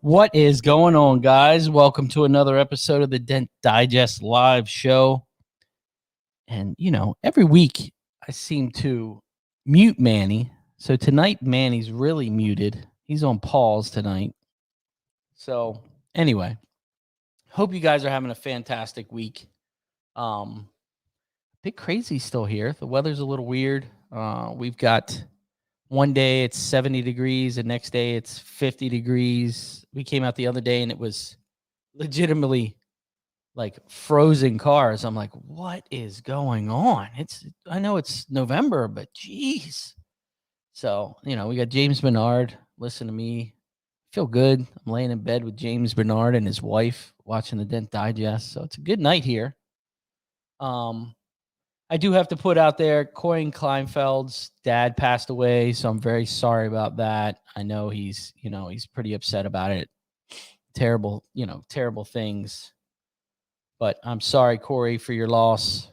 What is going on, guys? Welcome to another episode of the Dent Digest Live Show. And, every week I seem to mute Manny. So tonight, Manny's really muted. He's on pause tonight. So, anyway, hope you guys are having a fantastic week. Bit crazy still here. The weather's a little weird. We've got one day it's 70 degrees, the next day it's 50 degrees. We came out the other day and it was legitimately like frozen cars. I'm like, what is going on? I know it's November, but geez. So, we got James Bernard. Listen to me. Feel good. I'm laying in bed with James Bernard and his wife watching the Dent Digest. So it's a good night here. I do have to put out there, Corey Kleinfeld's dad passed away, so I'm very sorry about that. I know he's pretty upset about it. Terrible things. But I'm sorry, Corey, for your loss.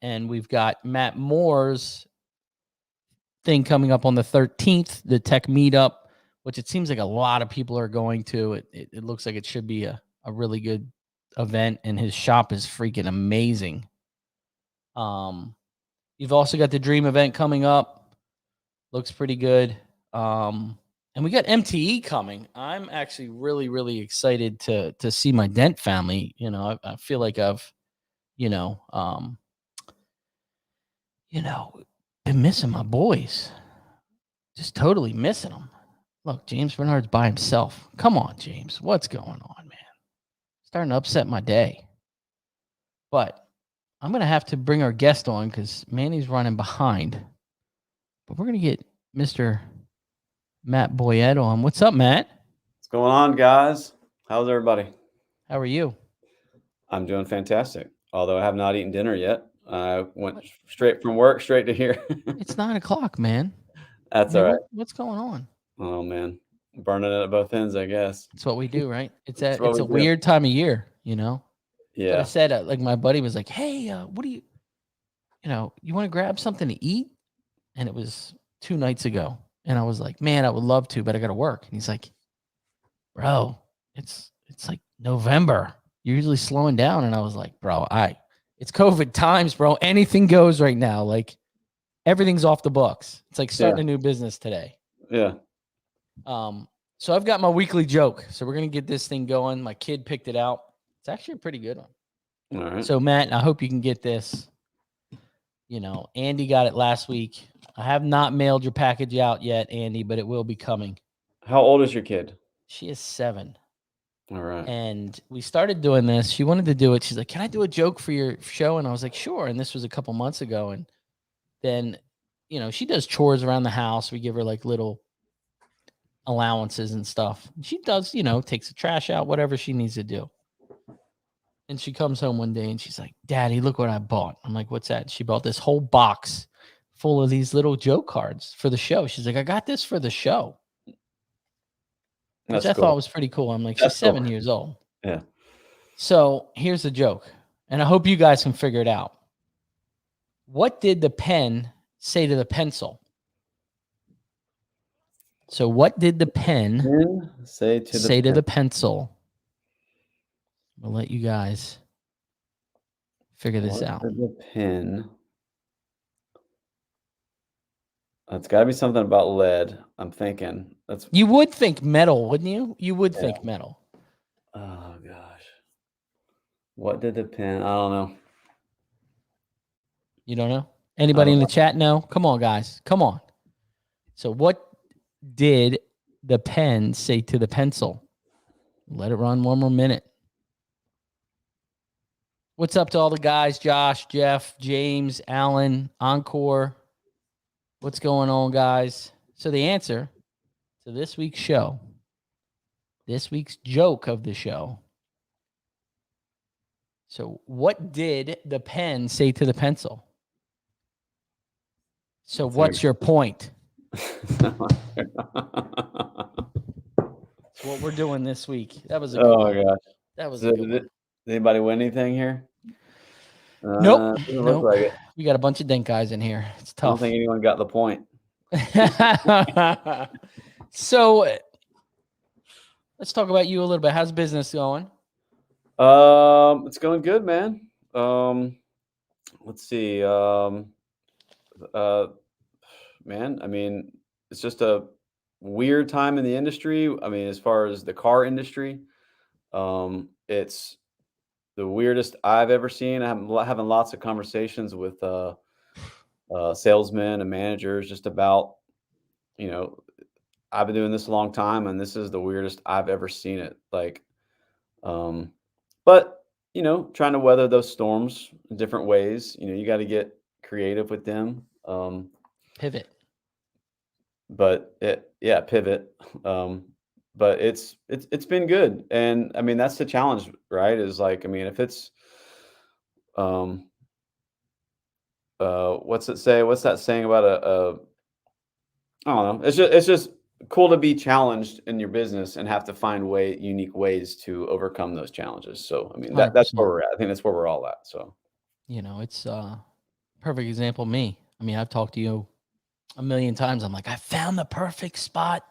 And we've got Matt Moore's thing coming up on the 13th, the tech meetup, which it seems like a lot of people are going to. It looks like it should be a really good event, and his shop is freaking amazing. You've also got the Dream event coming up. Looks pretty good. And we got MTE coming. I'm actually really, really excited to see my Dent family. I feel like I've, been missing my boys. Just totally missing them. Look, James Bernard's by himself. Come on, James. What's going on, man? Starting to upset my day. But I'm going to have to bring our guest on because Manny's running behind. But we're going to get Mr. Matt Boyette on. What's up, Matt? What's going on, guys? How's everybody? How are you? I'm doing fantastic. Although I have not eaten dinner yet. I went straight from work straight to here. It's 9 o'clock, man. That's all right. What's going on? Oh, man. Burning it at both ends, I guess. That's what we do, right? It's a weird time of year, Yeah. But I said, like, my buddy was like, hey, what do you want to grab something to eat? And it was 2 nights ago. And I was like, man, I would love to, but I got to work. And he's like, bro, it's like November. You're usually slowing down. And I was like, bro, it's COVID times, bro. Anything goes right now. Like, everything's off the books. It's like starting a new business today. Yeah. So I've got my weekly joke. So we're going to get this thing going. My kid picked it out. It's actually a pretty good one. All right. So, Matt, I hope you can get this. Andy got it last week. I have not mailed your package out yet, Andy, but it will be coming. How old is your kid? She is 7. All right. And we started doing this. She wanted to do it. She's like, can I do a joke for your show? And I was like, sure. And this was a couple months ago. And then, she does chores around the house. We give her like little allowances and stuff. She does, takes the trash out, whatever she needs to do. And she comes home one day and she's like, Daddy, look what I bought. I'm like, what's that? She bought this whole box full of these little joke cards for the show. She's like, I got this for the show. Which I thought was pretty cool. I'm like, she's 7 years old. Yeah. So here's the joke. And I hope you guys can figure it out. What did the pen say to the pencil? So what did the pen say to the pencil? I'll let you guys figure this out. The pen. It's got to be something about lead. I'm thinking. You would think metal, wouldn't you? You would think metal. Oh, gosh. What did the pen? I don't know. You don't know? Anybody in the chat know? Come on, guys. Come on. So what did the pen say to the pencil? Let it run one more minute. What's up to all the guys? Josh, Jeff, James, Alan, Encore. What's going on, guys? So the answer to this week's show, this week's joke of the show. So what did the pen say to the pencil? So what's your point? That's what we're doing this week. That was a good one. Oh, gosh. That was a good one. Did anybody win anything here? Nope. Look like it. We got a bunch of Dent guys in here. It's tough. I don't think anyone got the point. So Let's talk about you a little bit. How's business going? It's going good, man. Let's see. Uh, Man, I mean, it's just a weird time in the industry. I mean, as far as the car industry, it's the weirdest I've ever seen. I'm having lots of conversations with salesmen and managers just about, you know, I've been doing this a long time, and this is the weirdest I've ever seen it. Like, um, but trying to weather those storms in different ways. You got to get creative with them. Pivot. But yeah, pivot. Um, but it's been good, and I mean that's the challenge, right? Is like, I mean, if it's um what's it say? What's that saying about a I don't know. It's just cool to be challenged in your business and have to find unique ways to overcome those challenges. So I mean that's where 100%. we're at. I think that's where we're all at. So It's perfect example of me. I mean, I've talked to you a million times. I'm like, I found the perfect spot.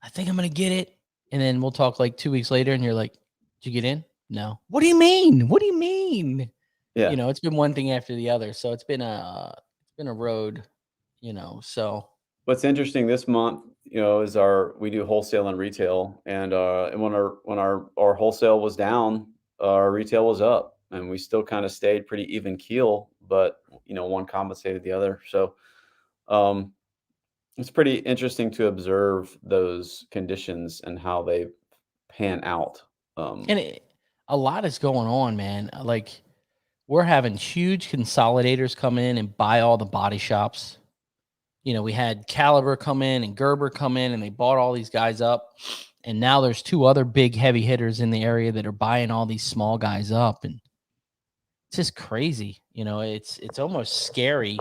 I think I'm gonna get it. And then we'll talk like 2 weeks later, and you're like, did you get in? No. What do you mean? What do you mean? yeah. It's been one thing after the other. So it's been a road, so What's interesting this month, is we do wholesale and retail, and when our wholesale was down, our retail was up, and we still kind of stayed pretty even keel, but one compensated the other. So um, it's pretty interesting to observe those conditions and how they pan out. Um, and a lot is going on, man. Like we're having huge consolidators come in and buy all the body shops. We had Caliber come in and Gerber come in, and they bought all these guys up. And now there's two other big heavy hitters in the area that are buying all these small guys up, and it's just crazy. It's almost scary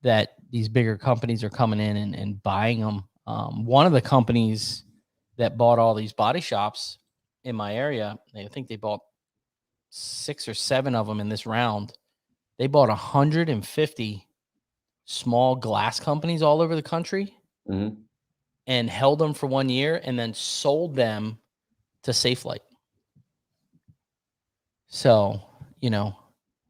that these bigger companies are coming in and buying them. One of the companies that bought all these body shops in my area, I think they bought 6 or 7 of them in this round. They bought 150 small glass companies all over the country mhm. and held them for 1 year and then sold them to Safelite. So,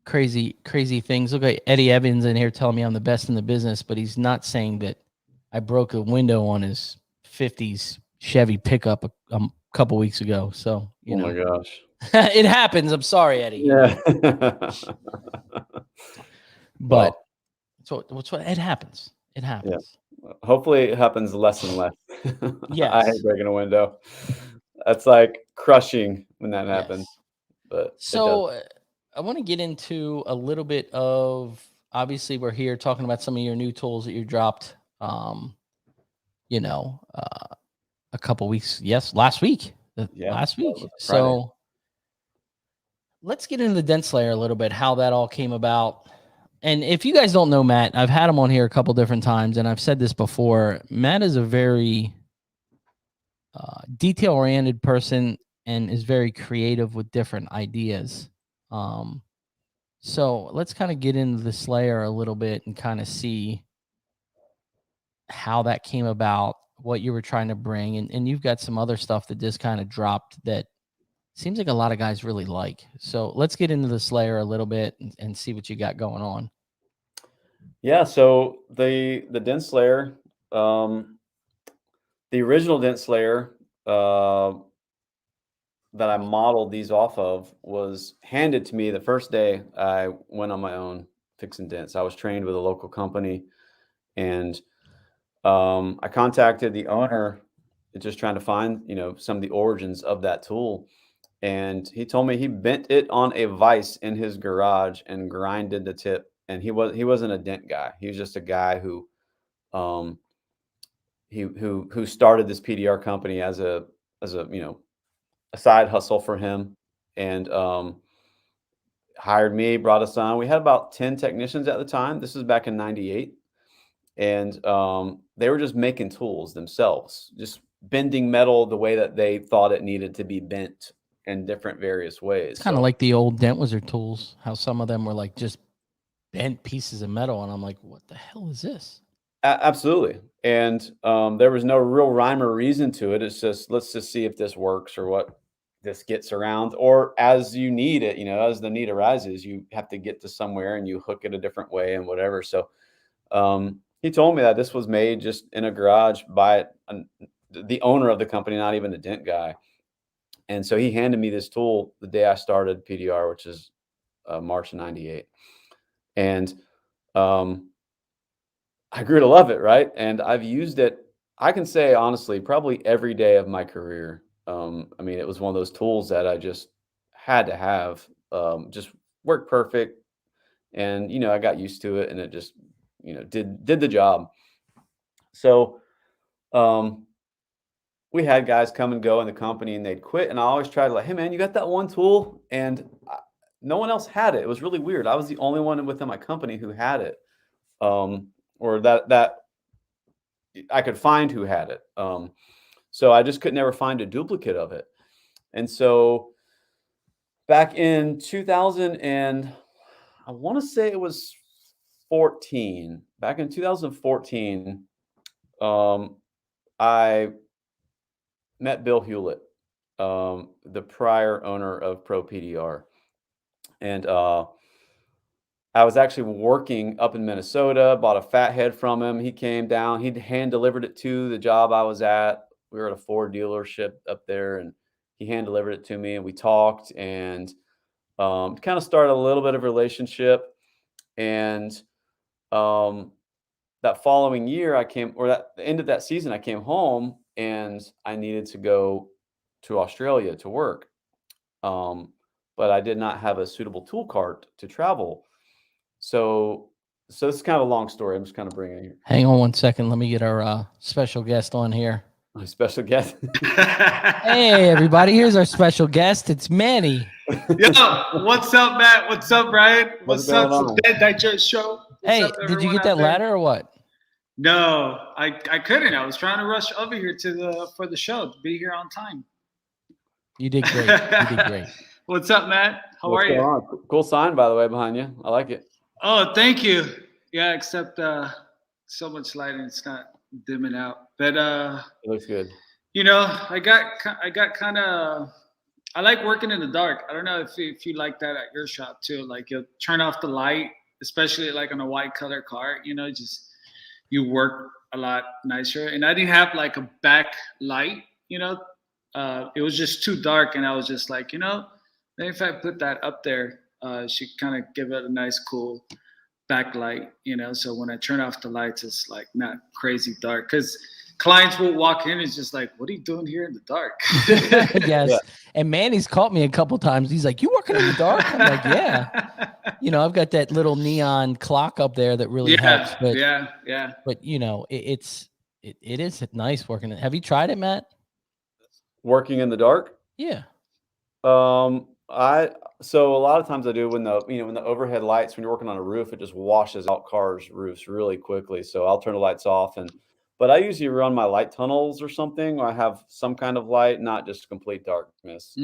crazy things. Look at Eddie Evans in here telling me I'm the best in the business, but he's not saying that I broke a window on his 50s Chevy pickup a couple weeks ago. So, Oh my gosh. it happens. I'm sorry, Eddie, Yeah. but Well, what it happens. It yeah. happens. Hopefully it happens less and less. I hate Yes. breaking a window. That's like crushing when that happens, Yes. but it does. So I want to get into a little bit of, obviously we're here talking about some of your new tools that you dropped, you know, uh, a couple weeks. Yes. Yeah. Last week. Friday. So let's get into the dent slayer a little bit, how that all came about. And if you guys don't know Matt, I've had him on here a couple different times, and I've said this before. Matt is a very detail oriented person and is very creative with different ideas. Um, so let's kind of get into the Slayer a little bit and kind of see how that came about, what you were trying to bring. And you've got some other stuff that just kind of dropped that seems like a lot of guys really like. So let's get into the Slayer a little bit and see what you got going on. Yeah, so the Dent Slayer, the original Dent Slayer, that I modeled these off of was handed to me the first day I went on my own fixing dents. I was trained with a local company, and I contacted the owner, just trying to find, some of the origins of that tool. And he told me he bent it on a vise in his garage and grinded the tip. And he wasn't a dent guy. He was just a guy um, who started this PDR company as a a side hustle for him, and hired me, brought us on. We had about 10 technicians at the time. This is back in '98, and they were just making tools themselves, just bending metal the way that they thought it needed to be bent in different various It's ways. kind of So like the old Dent Wizard tools, how some of them were like just bent pieces of metal. And I'm like, what the hell is this? Absolutely. And there was no real rhyme or reason to it. It's just, let's just see if this works or what this gets around, or as you need it, as the need arises, you have to get to somewhere and you hook it a different way and whatever. So he told me that this was made just in a garage by the owner of the company, not even the dent guy. And so he handed me this tool the day I started PDR, which is March of '98. And I grew to love it, right? And I've used it, I can say honestly, probably every day of my career. I mean, it was one of those tools that I just had to have, just worked perfect. And, I got used to it and it just, did the job. So, we had guys come and go in the company and they'd quit. And I always tried to like, hey man, you got that one tool? And no one else had it. It was really weird. I was the only one within my company who had it. Or that I could find who had it. So I just could never find a duplicate of it. And so back in 2000 and I want to say it was 14, back in 2014, I met Bill Hewlett, the prior owner of Pro PDR. And I was actually working up in Minnesota, bought a fat head from him. He came down, he'd hand delivered it to the job I was at. We were at a Ford dealership up there and he hand delivered it to me and we talked and kind of started a little bit of relationship. And that following year the end of that season, I came home and I needed to go to Australia to work. But I did not have a suitable tool cart to travel. So it's kind of a long story. I'm just kind of bringing it here. Hang on one second. Let me get our special guest on here. My special guest. Hey, everybody. Here's our special guest. It's Manny. Yo, what's up, Matt? What's up, Ryan? What's up? on? Dent Digest Show. What's Hey, up, did you everyone get out that there? ladder or what? No, I couldn't. I was trying to rush over here for the show to be here on time. You did great. You did great. What's up, Matt? How are you? On? Cool sign, by the way, behind you. I like it. Oh, thank you. Yeah, except so much lighting, it's not dimming out. But It looks good. I got kind of. I like working in the dark. I don't know if you like that at your shop too. Like you'll turn off the light, especially like on a white color car. Just you work a lot nicer. And I didn't have like a back light. It was just too dark, and I was just like, maybe if I put that up there, she kind of give it a nice cool backlight. So when I turn off the lights, it's like not crazy dark because clients will walk in and it's just like, what are you doing here in the dark? Yes. Yeah. And Manny's caught me a couple times. He's like, you working in the dark? I'm like, yeah. I've got that little neon clock up there that really helps. But yeah. But it is nice working. Have you tried it, Matt? Working in the dark? Yeah. So a lot of times I do when the overhead lights, when you're working on a roof, it just washes out cars' roofs really quickly. So I'll turn the lights off but I usually run my light tunnels or something, or I have some kind of light, not just complete darkness.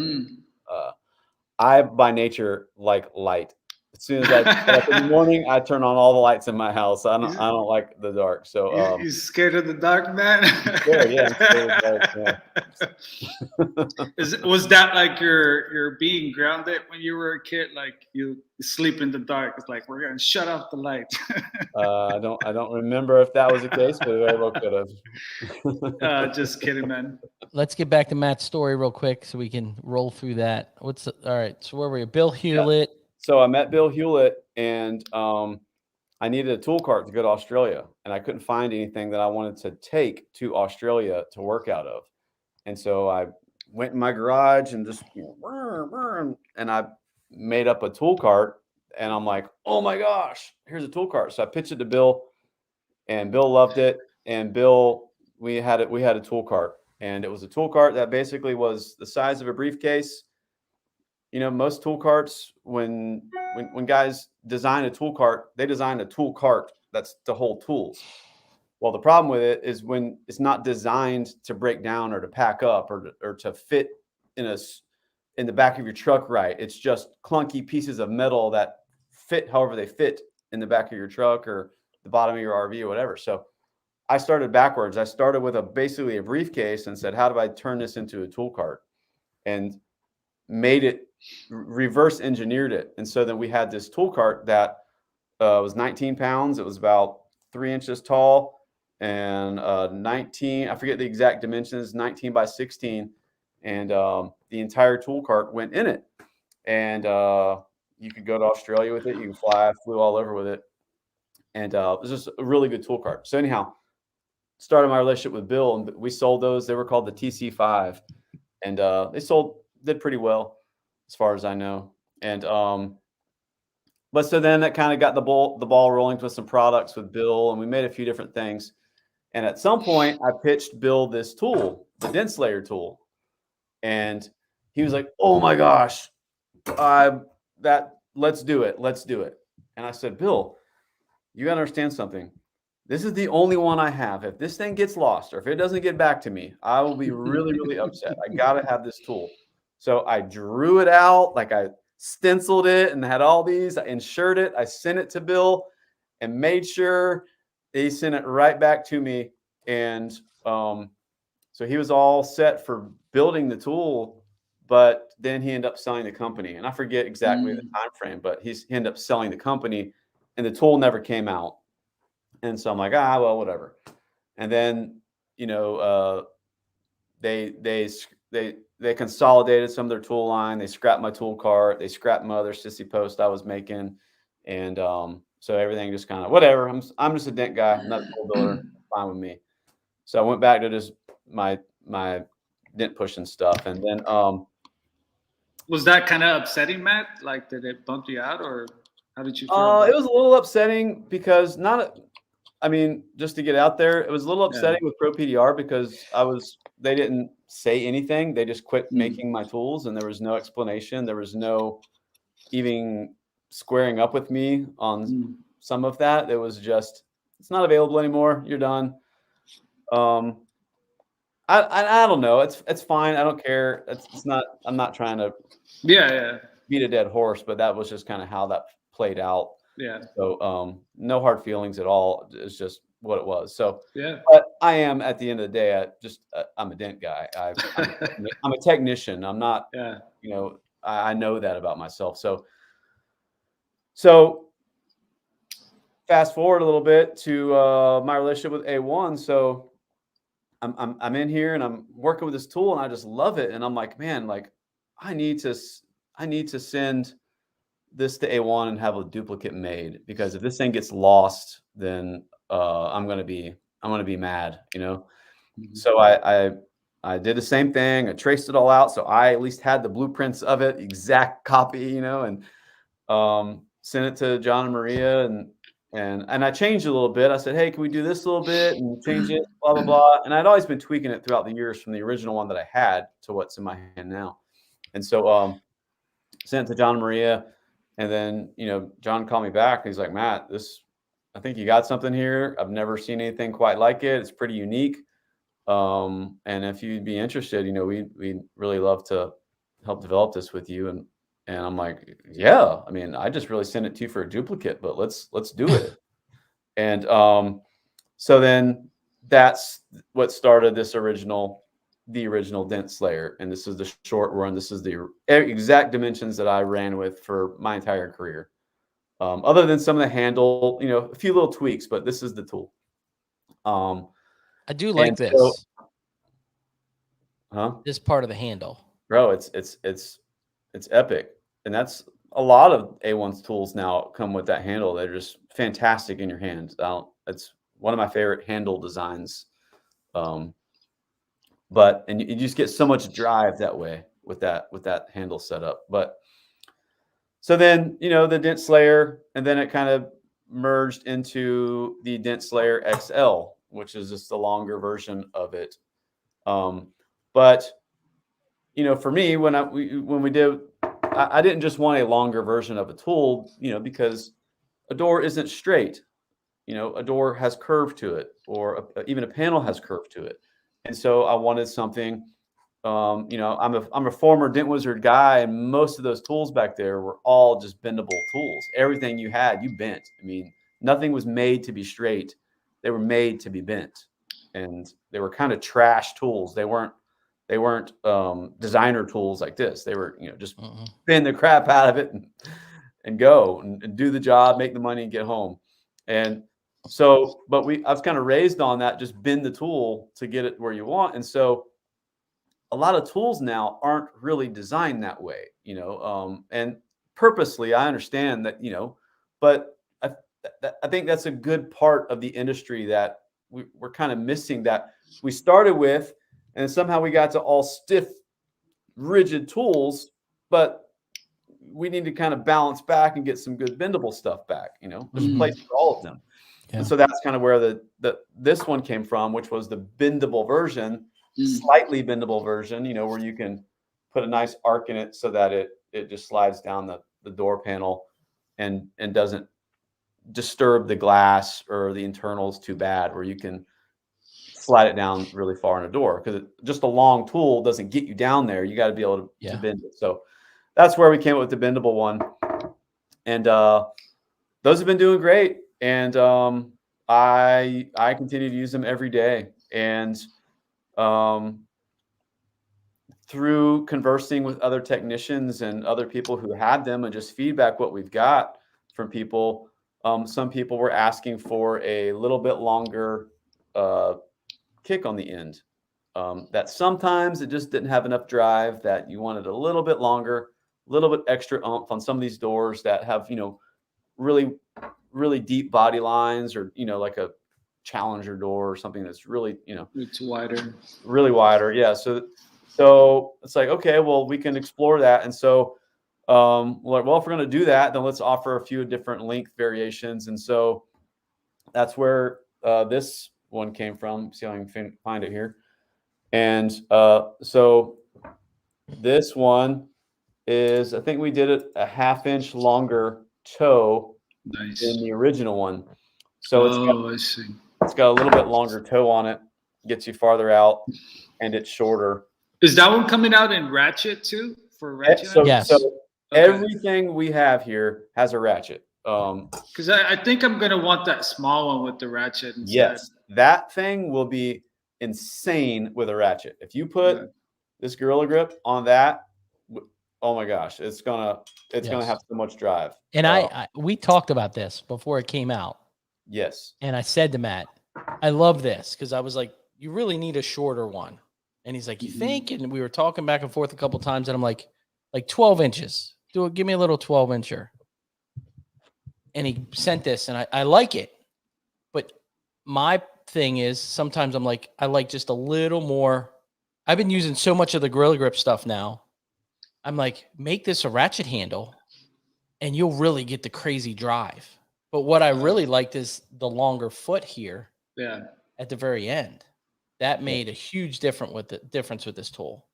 I by nature like light. As soon as I get up in the morning, I turn on all the lights in my house. I don't like the dark. So you scared of the dark, man? yeah, I'm scared of the dark, yeah. Was that like your being grounded when you were a kid? Like you sleep in the dark? It's like we're gonna shut off the lights. I don't remember if that was the case, but it very well could have. Just kidding, man. Let's get back to Matt's story real quick so we can roll through that. All right. So where were you? Bill Hewlett. Yeah. So I met Bill Hewlett and I needed a tool cart to go to Australia and I couldn't find anything that I wanted to take to Australia to work out of. And so I went in my garage and just, and I made up a tool cart and I'm like, oh my gosh, here's a tool cart. So I pitched it to Bill and Bill loved it. And Bill, we had a tool cart and it was a tool cart that basically was the size of a briefcase. Most tool carts, when guys design a tool cart, they design a tool cart that's to hold tools. Well, the problem with it is when it's not designed to break down or to pack up or to fit in the back of your truck right. It's just clunky pieces of metal that fit however they fit in the back of your truck or the bottom of your RV or whatever. So I started backwards. I started with basically a briefcase and said, how do I turn this into a tool cart? And made it, reverse engineered it. And so then we had this tool cart that was 19 pounds. It was about 3 inches tall and 19, I forget the exact dimensions, 19 by 16. And the entire tool cart went in it. And you could go to Australia with it. You can fly. I flew all over with it. And it was just a really good tool cart. So anyhow, started my relationship with Bill, and we sold those. They were called the TC5. And they did pretty well as far as I know. And but so then that kind of got the ball rolling with some products with Bill, and we made a few different things. And at some point I pitched Bill this tool, the Dent Slayer tool. And he was like, oh my gosh, let's do it. Let's do it. And I said, Bill, you got to understand something. This is the only one I have. If this thing gets lost or if it doesn't get back to me, I will be really, really upset. I got to have this tool. So I drew it out, like I stenciled it and had all these. I insured it. I sent it to Bill and made sure he sent it right back to me. And so he was all set for building the tool, but then he ended up selling the company. And I forget exactly the time frame, but he ended up selling the company and the tool never came out. And so I'm like, well, whatever. And then, you know, they consolidated some of their tool line. They scrapped my tool cart. They scrapped my other sissy post I was making. And so everything just kind of whatever. I'm just a dent guy. I'm not a tool builder. Fine with me. So I went back to just my dent pushing stuff. And then was that kind of upsetting, Matt? Like, did it bump you out, or how did you feel? It was a little upsetting because just to get out there, it was a little upsetting with Pro PDR because they didn't say anything. They just quit making my tools, and there was no explanation. There was no even squaring up with me on some of that. It was just, it's not available anymore. You're done. I don't know. It's fine. I don't care. It's not. I'm not trying to beat a dead horse, but that was just kind of how that played out. Yeah. So no hard feelings at all. It's just what it was. So yeah. But I am at the end of the day, I'm a dent guy. I'm a technician. I'm not. Yeah. You know, I know that about myself. So fast forward a little bit to my relationship with A1. So I'm in here and I'm working with this tool and I just love it. And I'm like, man, like I need to send this to A1 and have a duplicate made, because if this thing gets lost, then I'm gonna be mad, you know. So I did the same thing. I traced it all out, so I at least had the blueprints of it, exact copy, you know, and sent it to John and Maria, and I changed it a little bit. I said, hey, can we do this a little bit and change it, blah blah blah. And I'd always been tweaking it throughout the years from the original one that I had to what's in my hand now. And so sent it to John and Maria. And then, you know, John called me back. And he's like, Matt, I think you got something here. I've never seen anything quite like it. It's pretty unique. And if you'd be interested, you know, we'd really love to help develop this with you. And I'm like, yeah, I mean, I just really sent it to you for a duplicate, but let's do it. And so then that's what started the original Dent Slayer. And this is the short run. This is the exact dimensions that I ran with for my entire career. Other than some of the handle, you know, a few little tweaks, but this is the tool. I do like this. This part of the handle, bro. It's epic, and that's a lot of A1's tools now come with that handle. They're just fantastic in your hand. It's one of my favorite handle designs. But you just get so much drive that way with that handle setup. But so then, you know, the Dent Slayer, and then it kind of merged into the Dent Slayer XL, which is just the longer version of it. But you know, for me, when we did, I didn't just want a longer version of a tool, you know, because a door isn't straight. You know, a door has curve to it, or even a panel has curve to it. And so I wanted something, you know, I'm a former Dent Wizard guy, and most of those tools back there were all just bendable tools. Everything you had, you bent. I mean, nothing was made to be straight. they were made to be bent, and they were kind of trash tools. They weren't designer tools like this. They were, just bend the crap out of it and go and do the job, make the money and get home. And so, but I was kind of raised on that, just bend the tool to get it where you want. And so a lot of tools now aren't really designed that way, and purposely, I understand that, but I think that's a good part of the industry that we're kind of missing, that we started with, and somehow we got to all stiff, rigid tools, but we need to kind of balance back and get some good bendable stuff back. There's a place for all of them. Yeah. And so that's kind of where this one came from, which was the bendable version, slightly bendable version, where you can put a nice arc in it so that it just slides down the door panel and doesn't disturb the glass or the internals too bad, where you can slide it down really far in a door, because just a long tool doesn't get you down there. You got to be able to bend it. So that's where we came up with the bendable one. And those have been doing great. And I continue to use them every day. And through conversing with other technicians and other people who had them and just feedback what we've got from people, some people were asking for a little bit longer kick on the end. That sometimes it just didn't have enough drive, that you wanted a little bit longer, a little bit extra oomph on some of these doors that have, really, really deep body lines, or, like a Challenger door or something that's really, it's wider, really wider. Yeah. So it's like, okay, well, we can explore that. And so, we're like, well, if we're going to do that, then let's offer a few different length variations. And so that's where this one came from. See how I can find it here. And so this one is, I think we did it a 1/2 inch longer toe than the original one. So I see. It's got a little bit longer toe on it, gets you farther out, and it's shorter. Is that one coming out in ratchet too? For ratchet? So, yes. So everything we have here has a ratchet. Because I think I'm gonna want that small one with the ratchet instead. Yes, that thing will be insane with a ratchet. If you put this Gorilla Grip on that, oh my gosh, it's gonna have so much drive. And we talked about this before it came out. Yes. And I said to Matt, I love this, because I was like, you really need a shorter one. And he's like, you think? And we were talking back and forth a couple times, and I'm like 12 inches. Give me a little 12-incher. And he sent this, and I like it. But my thing is, sometimes I'm like, I like just a little more. I've been using so much of the Gorilla Grip stuff now. I'm like, make this a ratchet handle, and you'll really get the crazy drive. But what I really liked is the longer foot here. Yeah. At the very end. That made a huge difference with this tool.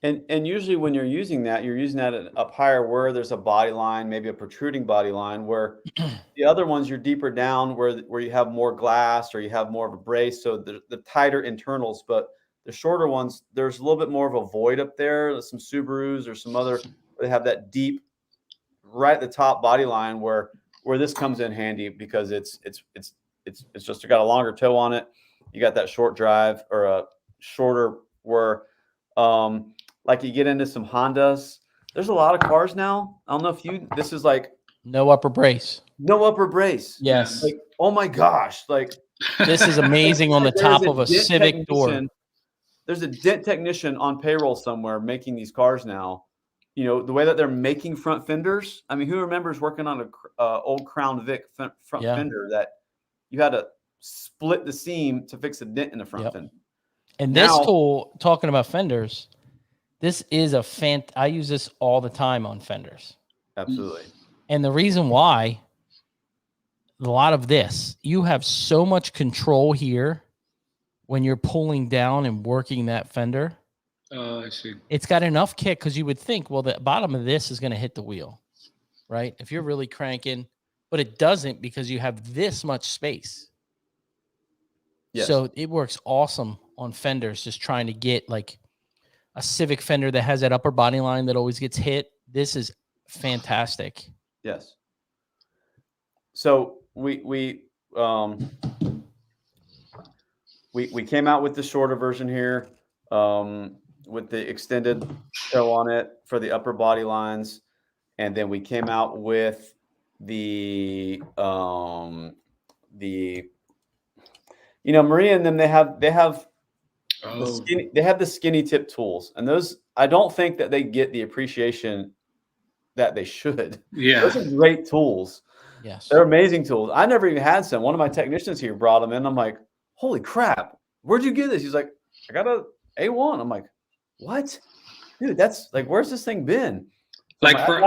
And usually when you're using that up higher where there's a body line, maybe a protruding body line, where the other ones you're deeper down where you have more glass or you have more of a brace. So the tighter internals, but the shorter ones, there's a little bit more of a void up there. There's some Subarus or some other, they have that deep right at the top body line where this comes in handy, because it's just got a longer toe on it. You got that short drive, or a shorter where, like you get into some Hondas. There's a lot of cars now. I don't know if this is like no upper brace. No upper brace. Yes. Like, oh my gosh. Like, this is amazing on the top of a Civic door. There's a dent technician on payroll somewhere making these cars now. The way that they're making front fenders. I mean, who remembers working on a old Crown Vic front fender that you had to split the seam to fix a dent in the front fender? And this tool, talking about fenders, this is I use this all the time on fenders. Absolutely. And the reason why, a lot of this, you have so much control here when you're pulling down and working that fender. Oh, I see. It's got enough kick, because you would think, well, the bottom of this is going to hit the wheel, right? If you're really cranking, but it doesn't, because you have this much space. Yes. So it works awesome on fenders, just trying to get like a Civic fender that has that upper body line that always gets hit. This is fantastic. Yes. So we we came out with the shorter version here, with the extended toe on it for the upper body lines, and then we came out with the Maria and them, they have the skinny tip tools, and those, I don't think that they get the appreciation that they should. Yeah. Those are great tools. Yes. They're amazing tools. I never even had some. One of my technicians here brought them in. I'm like, holy crap, where'd you get this? He's like, I got a A1. I'm like, what? Dude, that's like, where's this thing been? So like for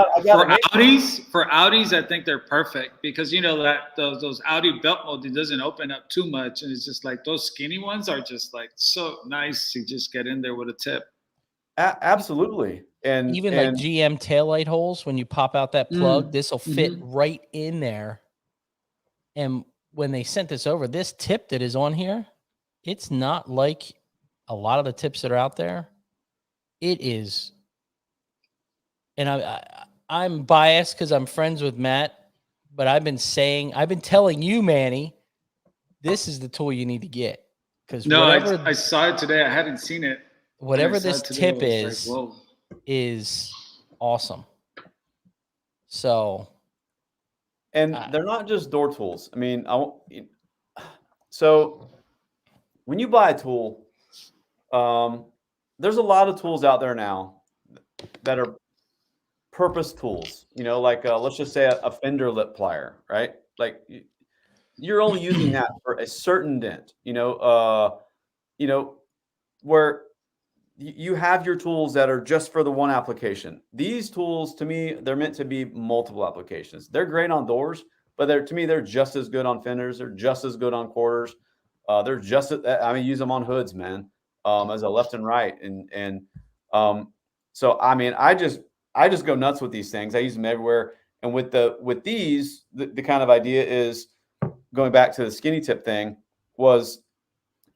Audis, I think they're perfect because that those Audi belt mold, it doesn't open up too much, and it's just like those skinny ones are just like so nice to just get in there with a tip. Absolutely. And even like GM taillight holes, when you pop out that plug, this will fit right in there. And when they sent this over, this tip that is on here, it's not like a lot of the tips that are out there. It is. And I'm biased because I'm friends with Matt, but I've been telling you, Manny, this is the tool you need to get. Because I saw it today. I hadn't seen it. Whatever this tip is awesome. So, and they're not just door tools. I mean, so when you buy a tool, there's a lot of tools out there now that are purpose tools, like let's just say a fender lip plier, right? Like you're only using that for a certain dent, where you have your tools that are just for the one application. These tools, to me, they're meant to be multiple applications. They're great on doors, but they're just as good on fenders. They're just as good on quarters. Use them on hoods, man, as a left and right. So, I mean, I just go nuts with these things. I use them everywhere. And with these, the kind of idea is, going back to the skinny tip thing, was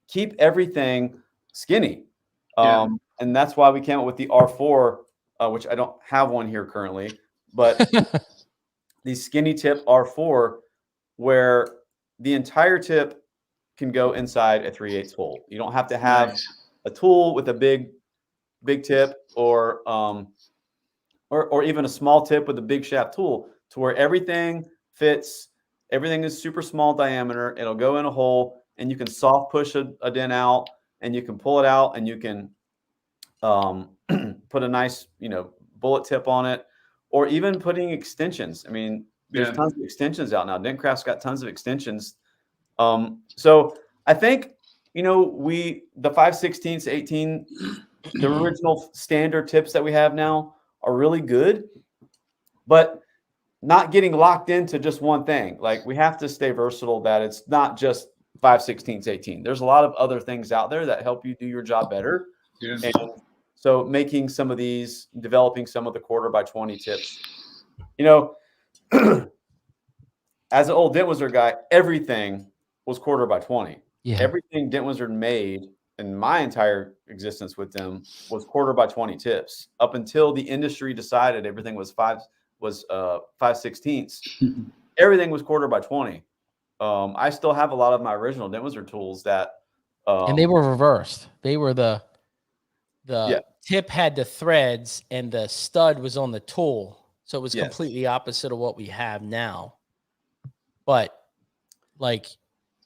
keep everything skinny. And that's why we came up with the R4, which I don't have one here currently, but the skinny tip R4, where the entire tip can go inside a 3/8 hole. You don't have to have a tool with a big tip or even a small tip with a big shaft tool, to where everything fits. Everything is super small diameter. It'll go in a hole, and you can soft push a dent out, and you can pull it out, and you can put a nice, bullet tip on it, or even putting extensions. I mean, there's tons of extensions out now. Dentcraft's got tons of extensions. So I think, the 5/16, 18, the original standard tips that we have now are really good, but not getting locked into just one thing. Like, we have to stay versatile, that it's not just 5/16, 18. There's a lot of other things out there that help you do your job better. Yeah. And so developing some of the 1/4x20 tips, as an old Dent Wizard guy, everything was 1/4x20. Yeah. Everything Dent Wizard made in my entire existence with them was 1/4x20 tips, up until the industry decided everything was 5/16. Everything was 1/4x20. I still have a lot of my original Dent Wizard tools that, and they were reversed. They were the tip had the threads and the stud was on the tool. So it was completely opposite of what we have now. But like,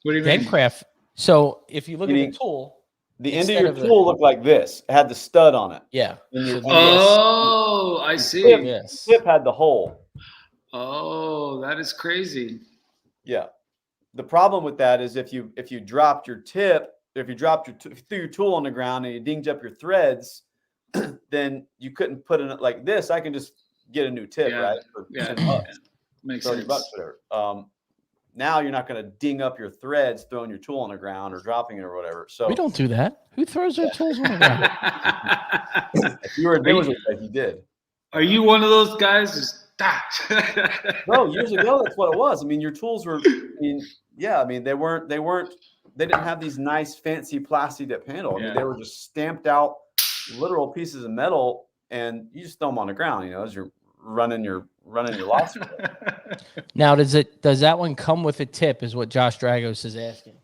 what do you mean? Dentcraft. So if you look at the tool, the end of your tool looked like this. It had the stud on it. Yeah. Oh, I see. Yes. The tip had the hole. Oh, that is crazy. Yeah. The problem with that is if you dropped your tip, if you threw your tool on the ground and you dinged up your threads, then you couldn't put it like this. I can just get a new tip, right? For $10. Makes $30, sense. whatever. Now you're not going to ding up your threads throwing your tool on the ground or dropping it or whatever. So we don't do that. Who throws their tools on the ground? If you were a diligent, like you did. Are you one of those guys? Just No, years ago that's what it was. I mean, your tools were. They didn't have these nice fancy plastic tip handle. I mean, they were just stamped out literal pieces of metal, and you just throw them on the ground, as you're running your lobster. Now, does that one come with a tip? Is what Josh Dragos is asking.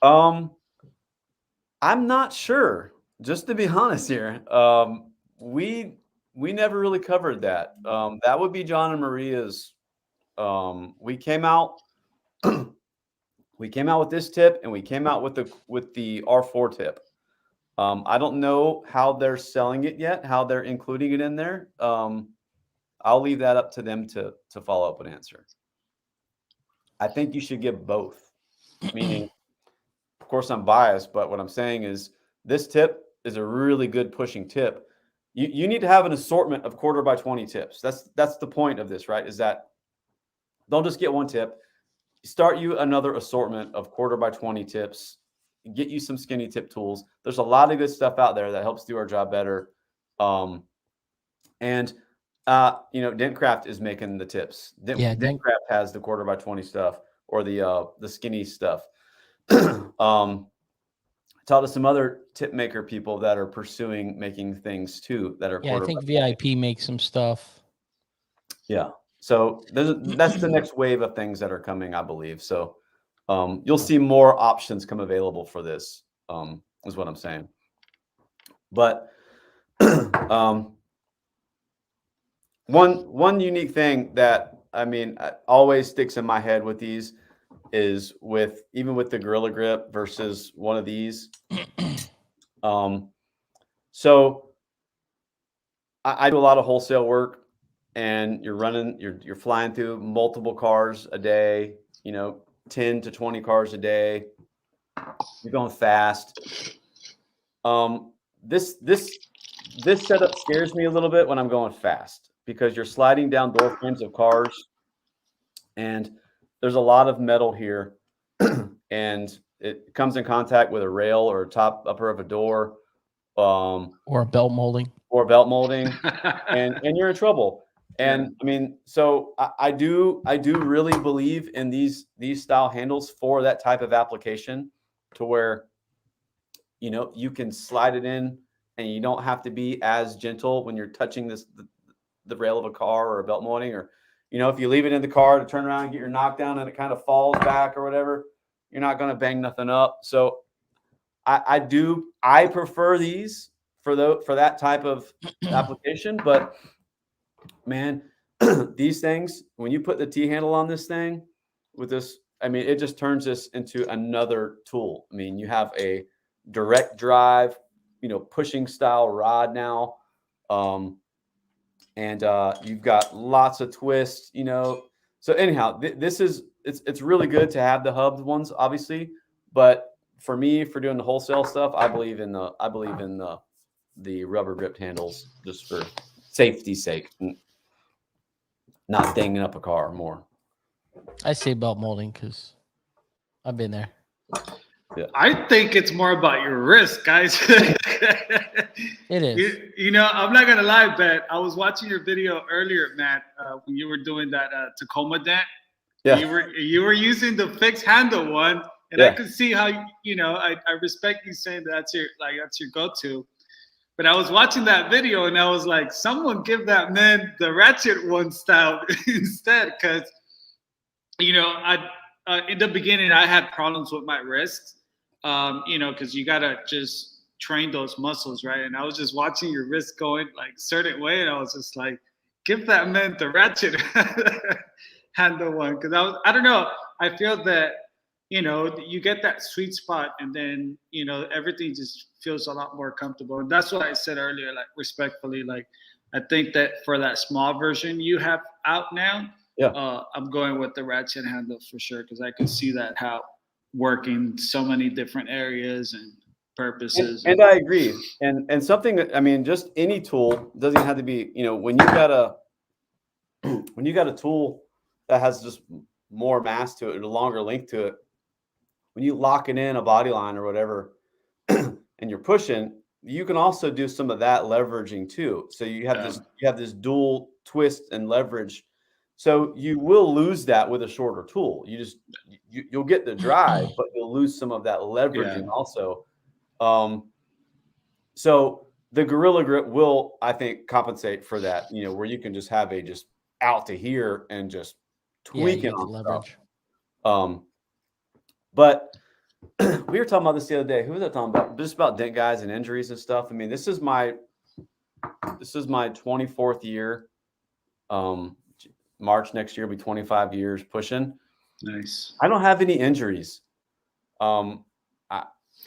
I'm not sure. Just to be honest here, we never really covered that. That would be John and Maria's. We came out with this tip, and we came out with the R4 tip. I don't know how they're selling it yet, how they're including it in there. I'll leave that up to them to follow up and answer. I think you should give both. Meaning, of course, I'm biased, but what I'm saying is this tip is a really good pushing tip. You need to have an assortment of 1/4x20 tips. That's the point of this, right? Is that don't just get one tip. Start you another assortment of 1/4x20 tips. Get you some skinny tip tools. There's a lot of good stuff out there that helps do our job better. Dentcraft is making the tips. Dentcraft has the 1/4x20 stuff or the skinny stuff. Talk to some other tip maker people that are pursuing making things too that are. Yeah, I think VIP makes some stuff. Yeah. So that's the next wave of things that are coming, I believe. So you'll see more options come available for this, is what I'm saying. But one unique thing that always sticks in my head with these is even with the Gorilla Grip versus one of these. So I do a lot of wholesale work, and you're flying through multiple cars a day, 10 to 20 cars a day. You're going fast. This setup scares me a little bit when I'm going fast, because you're sliding down door frames of cars, and there's a lot of metal here, and it comes in contact with a rail or a top upper of a door, or a belt molding, and you're in trouble. And so I do really believe in these style handles for that type of application, to where you can slide it in, and you don't have to be as gentle when you're touching the rail of a car or a belt molding, or if you leave it in the car to turn around and get your knockdown and it kind of falls back or whatever, you're not going to bang nothing up. So I prefer these for that type of application. But man, these things, when you put the T-handle on this thing with this, it just turns this into another tool. You have a direct drive, pushing style rod now. And you've got lots of twists, So anyhow, it's really good to have the hubbed ones, obviously. But for me, for doing the wholesale stuff, I believe in the rubber gripped handles, just for safety's sake, not dinging up a car more. I say belt molding because I've been there. Yeah. I think it's more about your wrist, guys. It is. I'm not gonna lie, Bet. I was watching your video earlier, Matt, when you were doing that Tacoma dent. Yeah. You were using the fixed handle one, and I could see how I respect you saying that's your go-to. But I was watching that video, and I was like, someone give that man the ratchet one style instead, because in the beginning I had problems with my wrist. Because you gotta just train those muscles, right? And I was just watching your wrist going like a certain way, and I was just like, give that man the ratchet handle one, because I don't know. I feel that you get that sweet spot, and then everything just feels a lot more comfortable. And that's what I said earlier, like respectfully, like I think that for that small version you have out now, I'm going with the ratchet handle for sure, because I can see that how working so many different areas and purposes. And I agree. And something that, just any tool doesn't have to be, when you got a tool that has just more mass to it, a longer length to it, when you lock it in a body line or whatever, and you're pushing, you can also do some of that leveraging too. So you have this dual twist and leverage. So you will lose that with a shorter tool. You'll get the drive, but you'll lose some of that leveraging also. So the Gorilla Grip will, I think, compensate for that, you know, where you can just have a just out to here and just Yeah, tweak you it get the on leverage. stuff. But we were talking about this the other day. Who was I talking about? Just about dent guys and injuries and stuff. I mean, this is my 24th year. March next year will be 25 years pushing. Nice. I don't have any injuries. I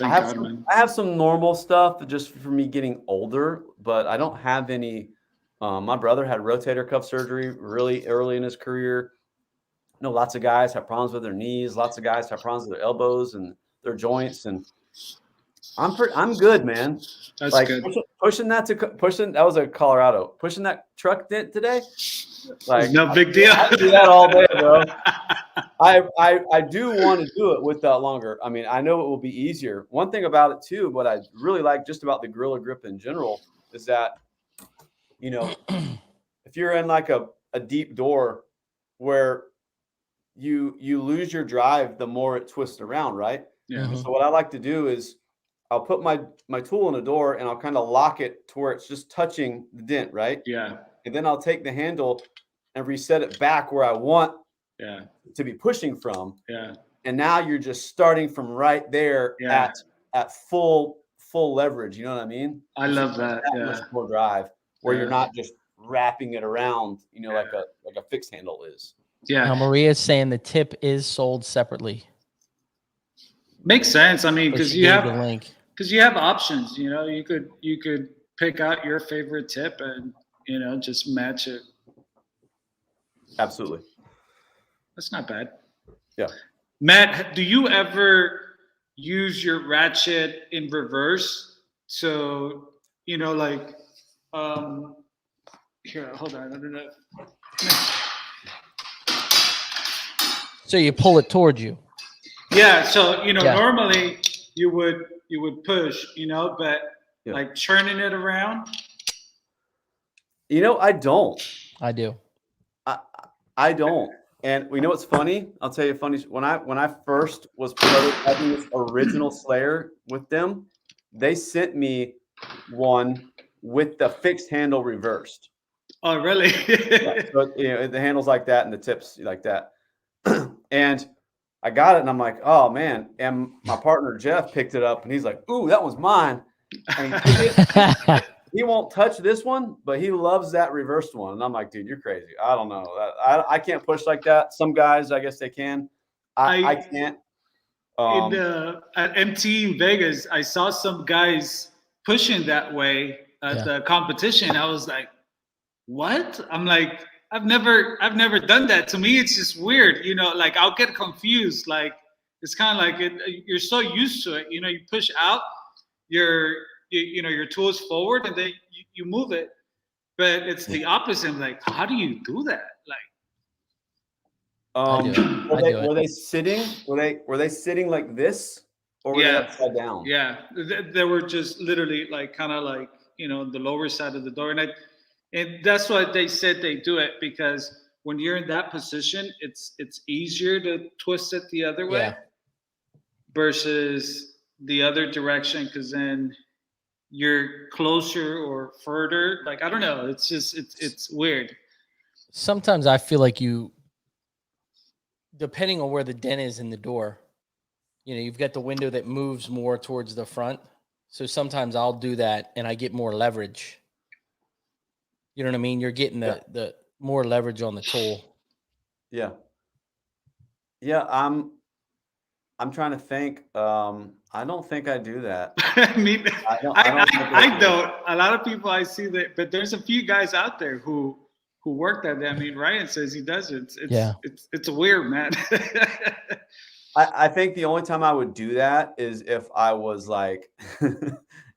have some normal stuff just for me getting older, but I don't have any. My brother had rotator cuff surgery really early in his career. I know lots of guys have problems with their knees. Lots of guys have problems with their elbows and their joints. And I'm good, man. That's like good. Pushing that was a Colorado. Pushing that truck dent today. Like, it's no big deal. I do that all day, bro. I do want to do it with that longer. I mean, I know it will be easier. One thing about it too, what I really like just about the Gorilla Grip in general is that, you know, if you're in like a deep door where you lose your drive, the more it twists around, right? Yeah. So what I like to do is I'll put my tool in the door and I'll kind of lock it to where it's just touching the dent, right? Yeah. And then I'll take the handle and reset it back where I want to be pushing from. Yeah. And now you're just starting from right there at full leverage. You know what I mean? I love that. Much more drive where you're not just wrapping it around, you know, like a fixed handle is. Yeah. Now Maria's saying the tip is sold separately. Makes sense. I mean, because you have the link. Because you have options, you know, you could pick out your favorite tip and, you know, just match it. Absolutely. That's not bad. Yeah. Matt, do you ever use your ratchet in reverse? So, you know, like, here, hold on. I don't know. So you pull it towards you. Yeah. So, you know, normally you would push, you know, but like turning it around. You know, I don't. I do. I don't. And we know what's funny. I'll tell you a funny. When I first was prototyping this original Slayer with them, they sent me one with the fixed handle reversed. Oh, really? So, you know, the handle's like that and the tips like that. And I got it and I'm like, oh man. And my partner Jeff picked it up and he's like, ooh, that one's mine. And he won't touch this one, but he loves that reversed one. And I'm like, dude, you're crazy. I don't know. I can't push like that. Some guys, I guess they can. I can't. At MT in Vegas, I saw some guys pushing that way at the competition. I was like, what? I'm like, I've never done that. To me, it's just weird. You know, like I'll get confused. Like it's kind of like you're so used to it. You know, you push out your tools forward and then you move it, but it's the opposite. I'm like, how do you do that? Like, were they sitting? Were they sitting like this, or were they upside down? Yeah, they were just literally like kind of like, you know, the lower side of the door, and that's what they said they do it because when you're in that position, it's easier to twist it the other way versus the other direction, because then you're closer or further. Like, I don't know. It's just, it's weird. Sometimes I feel like depending on where the dent is in the door, you know, you've got the window that moves more towards the front. So sometimes I'll do that and I get more leverage. You know what I mean? You're getting the more leverage on the tool. Yeah. Yeah. I'm trying to think. I don't think I do that. I mean, I don't. A lot of people I see that, but there's a few guys out there who work that. I mean, Ryan says he does it. It's weird, man. I think the only time I would do that is if I was like,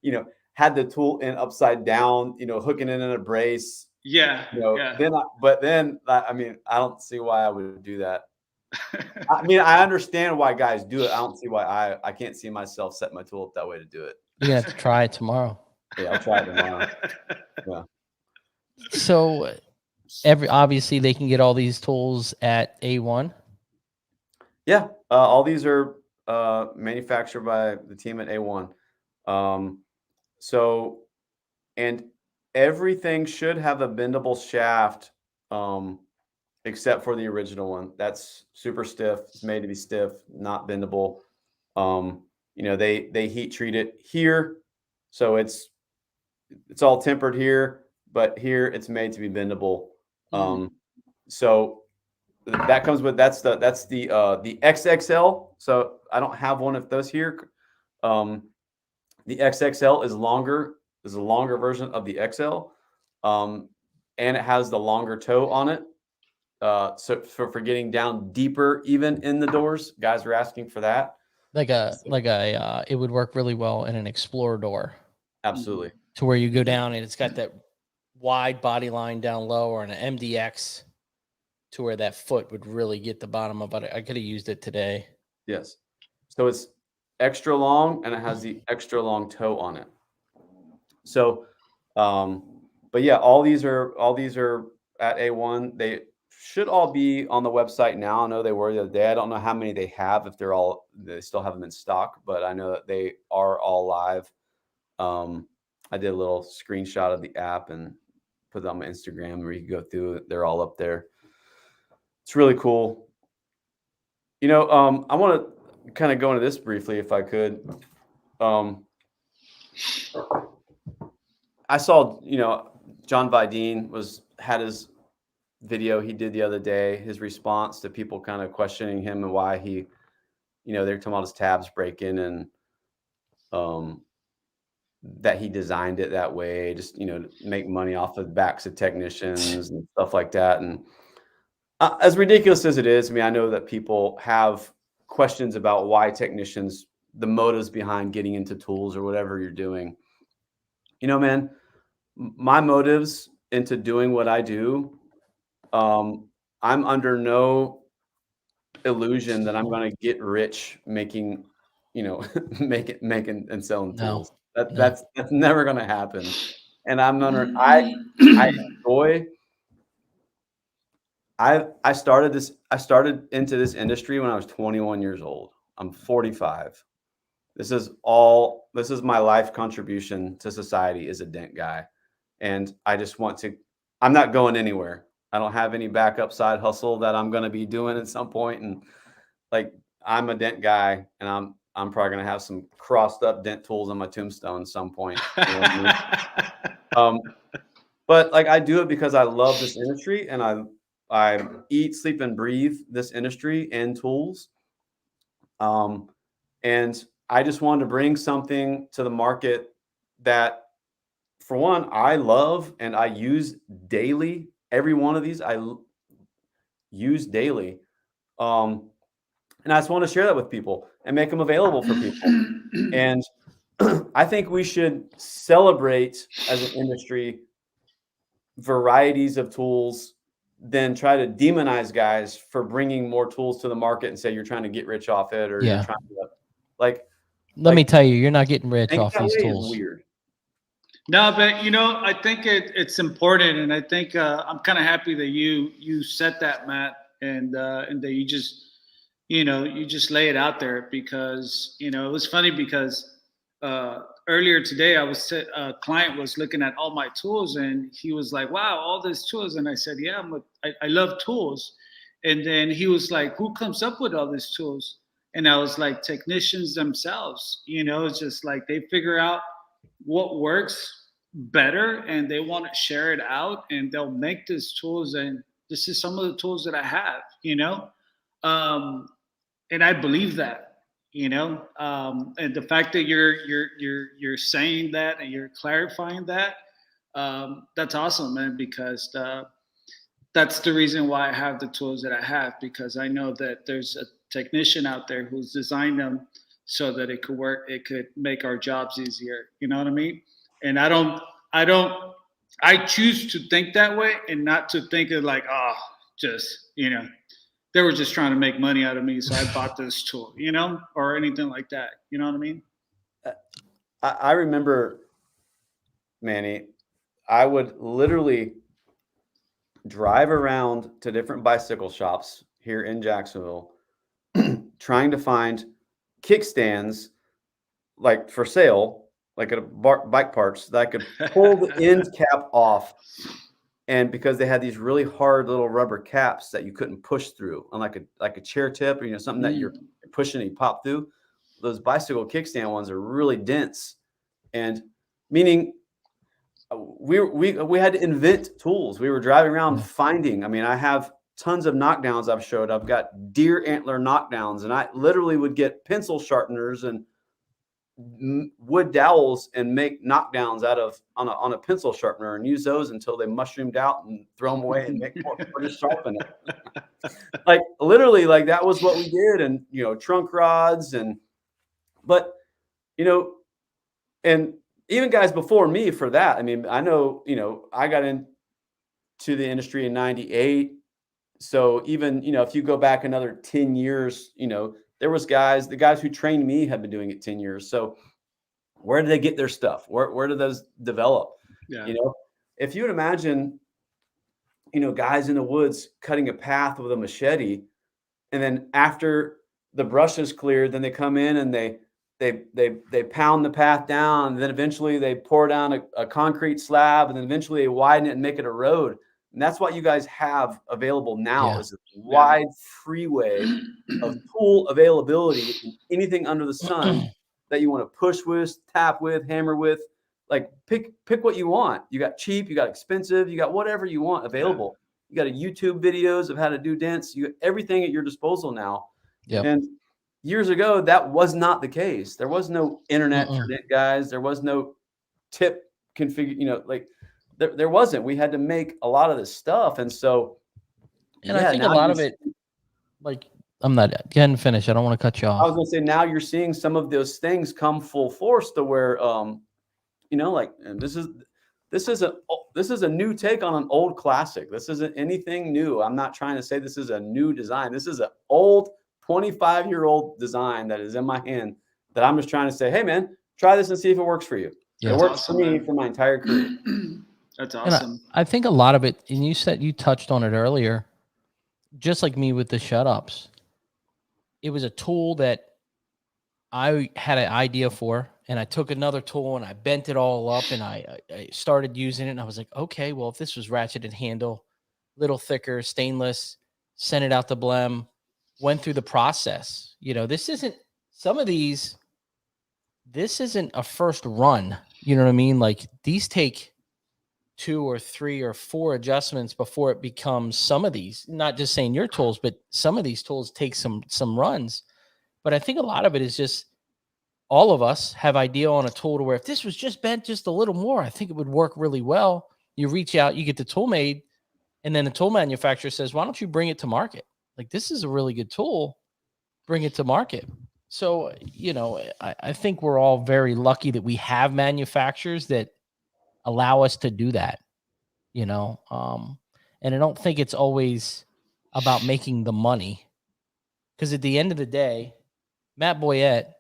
you know, had the tool in upside down, you know, hooking it in a brace. Yeah. You know, then I mean, I don't see why I would do that. I mean, I understand why guys do it. I don't see why I can't see myself set my tool up that way to do it. You're gonna have to try it tomorrow. Yeah, I'll try it tomorrow. Yeah. So obviously they can get all these tools at A1. Yeah, all these are manufactured by the team at A1. So and everything should have a bendable shaft, except for the original one. That's super stiff. It's made to be stiff, not bendable. They heat treat it here, so it's all tempered here, but here it's made to be bendable. So that comes with that's the XXL. So I don't have one of those here. The XXL is a longer version of the XL, and it has the longer toe on it. So for getting down deeper, even in the doors, guys are asking for that. It would work really well in an Explorer door. Absolutely. To where you go down and it's got that wide body line down low, or an MDX, to where that foot would really get the bottom of it. I could have used it today. Yes. So it's extra long and it has the extra long toe on it. So, but yeah, all these are at A1. They should all be on the website now. I know they were the other day. I don't know how many they have, if they still have them in stock, but I know that they are all live. I did a little screenshot of the app and put it on my Instagram where you can go through it. They're all up there. It's really cool. I want to kind of go into this briefly, if I could. I saw, John Vidine had his video he did the other day, his response to people kind of questioning him and why he, they're talking about his tabs breaking, and that he designed it that way, just, to make money off of the backs of technicians and stuff like that. And as ridiculous as it is, I know that people have questions about why technicians, the motives behind getting into tools or whatever you're doing. Man, my motives into doing what I do, I'm under no illusion that I'm going to get rich making and selling tools. That's never going to happen. And I started into this industry when I was 21 years old. I'm 45. This is my life contribution to society as a dent guy. And I just I'm not going anywhere. I don't have any backup side hustle that I'm going to be doing at some point. And I'm a dent guy, and I'm probably going to have some crossed up dent tools on my tombstone at some point. But I do it because I love this industry, and I eat, sleep, and breathe this industry and tools. And I just wanted to bring something to the market that, for one, I love and I use daily. Every one of these I use daily. And I just want to share that with people and make them available for people. And I think we should celebrate as an industry varieties of tools, then try to demonize guys for bringing more tools to the market and say you're trying to get rich off it, or you're trying to let me tell you, you're not getting rich off these tools. Weird. No, but I think it's important, and I think I'm kind of happy that you said that, Matt, and that you just lay it out there, because it was funny because earlier today a client was looking at all my tools, and he was like, "Wow, all these tools," and I said, "Yeah, I love tools," and then he was like, "Who comes up with all these tools?" And I was like, technicians themselves. It's just like they figure out what works better, and they want to share it out, and they'll make these tools. And this is some of the tools that I have, and I believe that, and the fact that you're saying that and you're clarifying that, that's awesome, man, because that's the reason why I have the tools that I have, because I know that there's a technician out there who's designed them so that it could work. It could make our jobs easier. You know what I mean? And I choose to think that way, and not to think of they were just trying to make money out of me, so I bought this tool, or anything like that. You know what I mean? I remember, Manny, I would literally drive around to different bicycle shops here in Jacksonville trying to find kickstands for sale like a bike parts, that I could pull the end cap off. And because they had these really hard little rubber caps that you couldn't push through, on like a chair tip, or something that you're pushing and you pop through. Those bicycle kickstand ones are really dense, and meaning we had to invent tools. We were driving around finding. I mean, I have tons of knockdowns I've showed. I've got deer antler knockdowns, and I literally would get pencil sharpeners and wood dowels and make knockdowns out of on a pencil sharpener and use those until they mushroomed out and throw them away and make more, or just sharpen it. Like literally, like that was what we did. And trunk rods but and even guys before me for that. I mean, I know, I got into the industry in 98. So even, if you go back another 10 years, there was the guys who trained me had been doing it 10 years. So where did they get their stuff? Where did those develop? Yeah. If you would imagine, guys in the woods cutting a path with a machete, and then after the brush is cleared, then they come in and they pound the path down, and then eventually they pour down a concrete slab, and then eventually they widen it and make it a road. And that's what you guys have available now, is a wide freeway of tool availability, and anything under the sun that you want to push with, tap with, hammer with. Like pick what you want. You got cheap, you got expensive, you got whatever you want available. You got YouTube videos of how to do dents. You got everything at your disposal now. And years ago, that was not the case. There was no internet for dent guys. There was no tip configure, there wasn't. We had to make a lot of this stuff. And so, and I think a lot of it, like, I'm not getting finished. I don't want to cut you off. I was going to say, now you're seeing some of those things come full force to where, and this is a new take on an old classic. This isn't anything new. I'm not trying to say this is a new design. This is an old 25-year-old design that is in my hand that I'm just trying to say, hey man, try this and see if it works for you. It works for me for my entire career. That's awesome. And I think a lot of it, and you touched on it earlier, just like me with the shut-ups, it was a tool that I had an idea for, and I took another tool and I bent it all up, and I started using it, and I was like, okay, well, if this was ratcheted handle, little thicker, stainless, sent it out to Blem, went through the process. This isn't a first run. You know what I mean? Like, these take 2 or 3 or 4 adjustments before it becomes some of these, not just saying your tools, but some of these tools take some runs. But I think a lot of it is just all of us have idea on a tool to where if this was just bent just a little more, I think it would work really well. You reach out, you get the tool made, and then the tool manufacturer says, why don't you bring it to market? Like, this is a really good tool. Bring it to market. So, I think we're all very lucky that we have manufacturers that allow us to do that, and I don't think it's always about making the money, because at the end of the day, Matt Boyette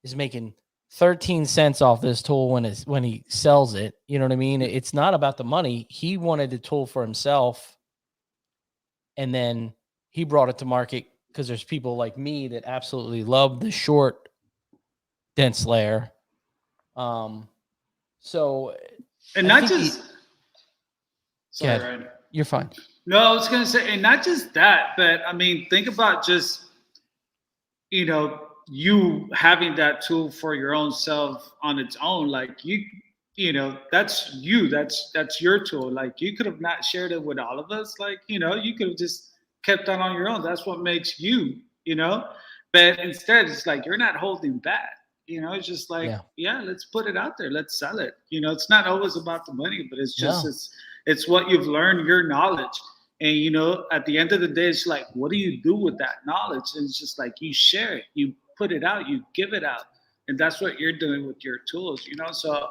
is making 13 cents off this tool when he sells it. You know what I mean? It's not about the money. He wanted the tool for himself, and then he brought it to market because there's people like me that absolutely love the short dense layer. So, and not just, sorry, Ryan. You're fine. No, I was going to say, and not just that, but I mean, think about just, you having that tool for your own self on its own. Like that's you, that's your tool. Like, you could have not shared it with all of us. Like, you could have just kept that on your own. That's what makes you, but instead it's like, you're not holding back. It's just like, let's put it out there. Let's sell it. It's not always about the money, but it's just, it's what you've learned, your knowledge. And, at the end of the day, it's like, what do you do with that knowledge? And it's just like, you share it, you put it out, you give it out. And that's what you're doing with your tools, So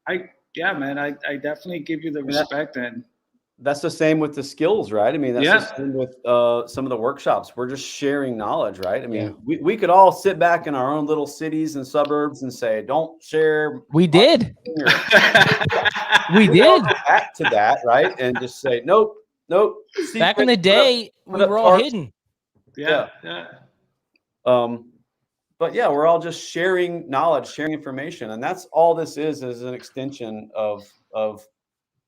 I definitely give you the respect. And that's the same with the skills, right? I mean, that's the same with some of the workshops. We're just sharing knowledge, right? I mean, we could all sit back in our own little cities and suburbs and say, don't share. We did. We did. Back to that, right? And just say, nope. Back in the day, we were all hidden. Yeah. But but yeah, we're all just sharing knowledge, sharing information. And that's all this is an extension of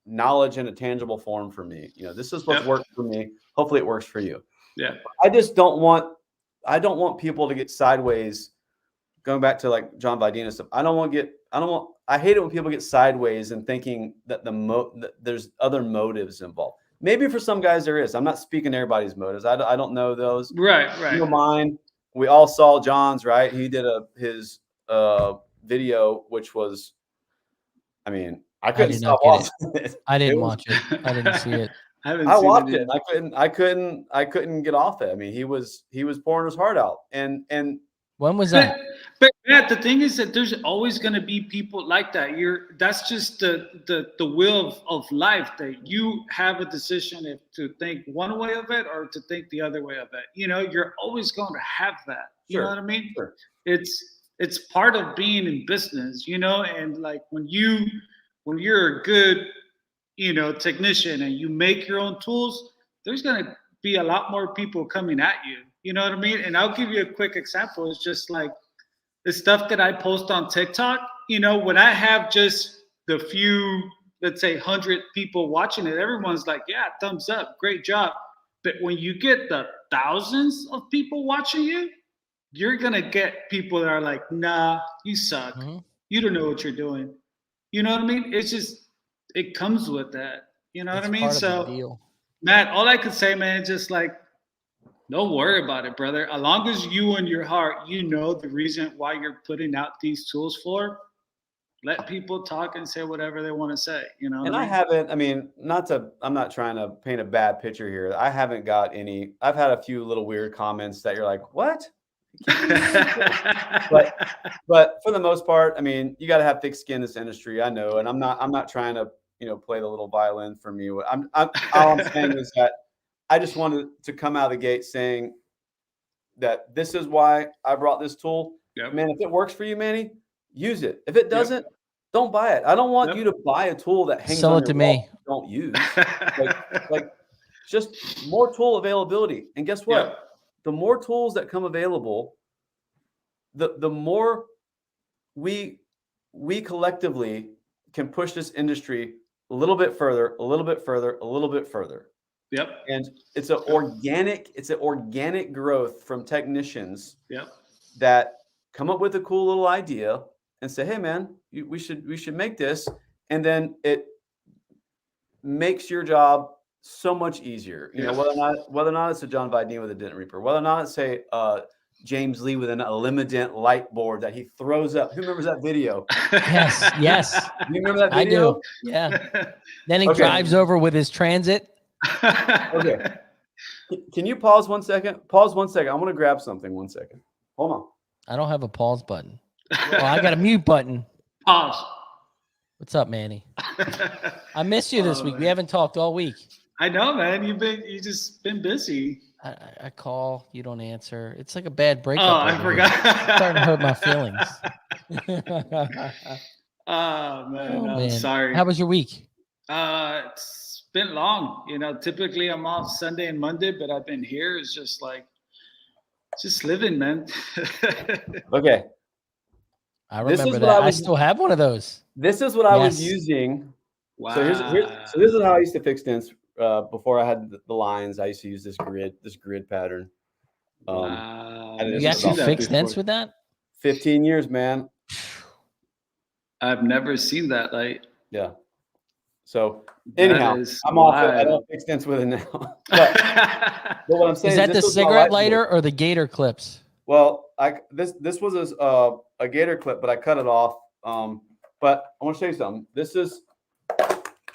knowledge in a tangible form for me. You know, this is what's worked for me. Hopefully it works for you. Yeah. I don't want people to get sideways. Going back to like John Vidina stuff. I hate it when people get sideways and thinking that that there's other motives involved. Maybe for some guys there is. I'm not speaking to everybody's motives. I don't know those. Right. You know mine. We all saw John's, right? He did his video, which was, I mean, I couldn't stop watching it. I didn't watch it. I didn't see it. I watched it. I couldn't get off it. I mean, he was pouring his heart out. And when was that? But Matt, the thing is that there's always going to be people like that. That's just the will of life, that you have a decision if to think one way of it or to think the other way of it. You know, you're always going to have that. You know what I mean? Sure. It's part of being in business, you know, and like when you're a good, you know, technician and you make your own tools, there's going to be a lot more people coming at you. You know what I mean? And I'll give you a quick example. It's just like the stuff that I post on TikTok, you know, when I have just the few, let's say 100 people watching it, everyone's like, yeah, thumbs up, great job. But when you get the thousands of people watching you, you're going to get people that are like, nah, you suck. Mm-hmm. You don't know what you're doing. You know what I mean? It's just, it comes with that. You know what I mean? So, Matt, all I could say, man, just like, don't worry about it, brother. As long as you in your heart, you know the reason why you're putting out these tools for, let people talk and say whatever they want to say, you know? And I'm not trying to paint a bad picture here. I haven't got any, I've had a few little weird comments that you're like, what? but for the most part, I mean, you got to have thick skin in this industry. I know. And I'm not trying to, you know, play the little violin for me. All I'm saying is that I just wanted to come out of the gate saying that this is why I brought this tool. Yep. Man, if it works for you, Manny, use it. If it doesn't, don't buy it. I don't want you to buy a tool that hangs on your wall you don't use. like just more tool availability. And guess what? Yep. The more tools that come available, the more we collectively can push this industry a little bit further, a little bit further, a little bit further. Yep. And it's an organic growth from technicians yep. that come up with a cool little idea and say, hey man, we should make this. And then it makes your job so much easier. You know, whether or not it's a John Vidina with a Dent Reaper, whether or not it's say James Lee with an Elimident light board that he throws up. Who remembers that video? Yes. You remember that video? I do. Yeah. Then he drives over with his transit. Okay. Can you pause 1 second? Pause 1 second. I want to grab something. 1 second. Hold on. I don't have a pause button. Well, I got a mute button. Pause. What's up, Manny? I missed you this week. Man. We haven't talked all week. I know, man. You just been busy. I call, you don't answer. It's like a bad breakup. Oh, I forgot. It's starting to hurt my feelings. Oh man, I'm sorry. How was your week? It's been long. You know, typically I'm off Sunday and Monday, but I've been here. It's just like, just living, man. Okay. I remember that. I still have one of those. This is what I was using. Wow. So this is how I used to fix dents before I had the lines. I used to use this grid pattern. Wow. You actually fix dents with that? 15 years, man. I've never seen that light. Yeah. So anyhow, I'm off it. I don't fix dents with it now. But what I'm saying is that the cigarette lighter or the gator clips? Well, this was a gator clip, but I cut it off. But I want to show you something. This is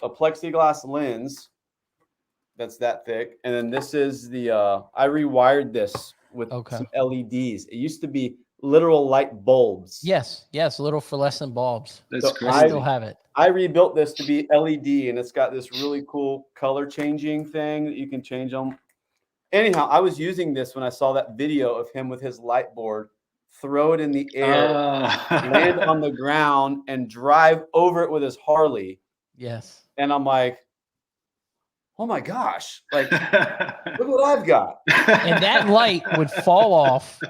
a plexiglass lens that's that thick, and then this is the I rewired this with some LEDs. It used to be literal light bulbs. Yes, little fluorescent bulbs. That's great. I still have it. I rebuilt this to be LED, and it's got this really cool color changing thing that you can change them. Anyhow, I was using this when I saw that video of him with his light board, throw it in the air, land on the ground, and drive over it with his Harley. Yes. And I'm like, oh my gosh, like, look what I've got. And that light would fall off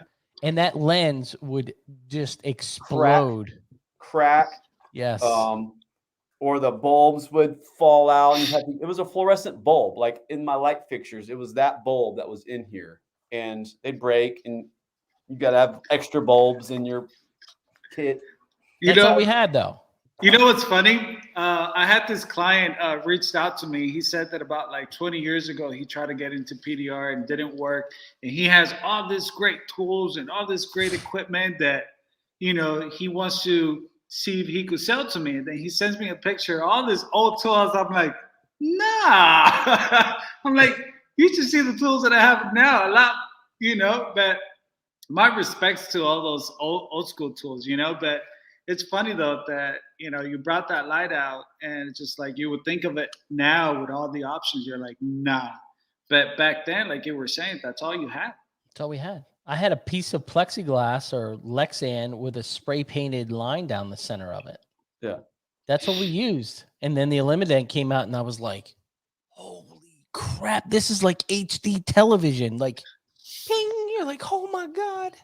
And that lens would just explode. crack. Yes. Or the bulbs would fall out. And it was a fluorescent bulb. Like in my light fixtures, it was that bulb that was in here, and they'd break, and you got to have extra bulbs in your kit. That's all we had, though. You know what's funny? I had this client reached out to me. He said that about like 20 years ago, he tried to get into PDR and didn't work. And he has all this great tools and all this great equipment that, you know, he wants to see if he could sell to me. And then he sends me a picture of all this old tools. I'm like, nah. I'm like, you should see the tools that I have now. A lot, you know, but my respects to all those old school tools, you know, but it's funny though that, you know, you brought that light out, and it's just like you would think of it now with all the options. You're like, nah. But back then, like you were saying, that's all you had. That's all we had. I had a piece of plexiglass or Lexan with a spray painted line down the center of it. Yeah. That's what we used. And then the Eliminate came out, and I was like, holy crap, this is like HD television. Like, ping, you're like, oh my God.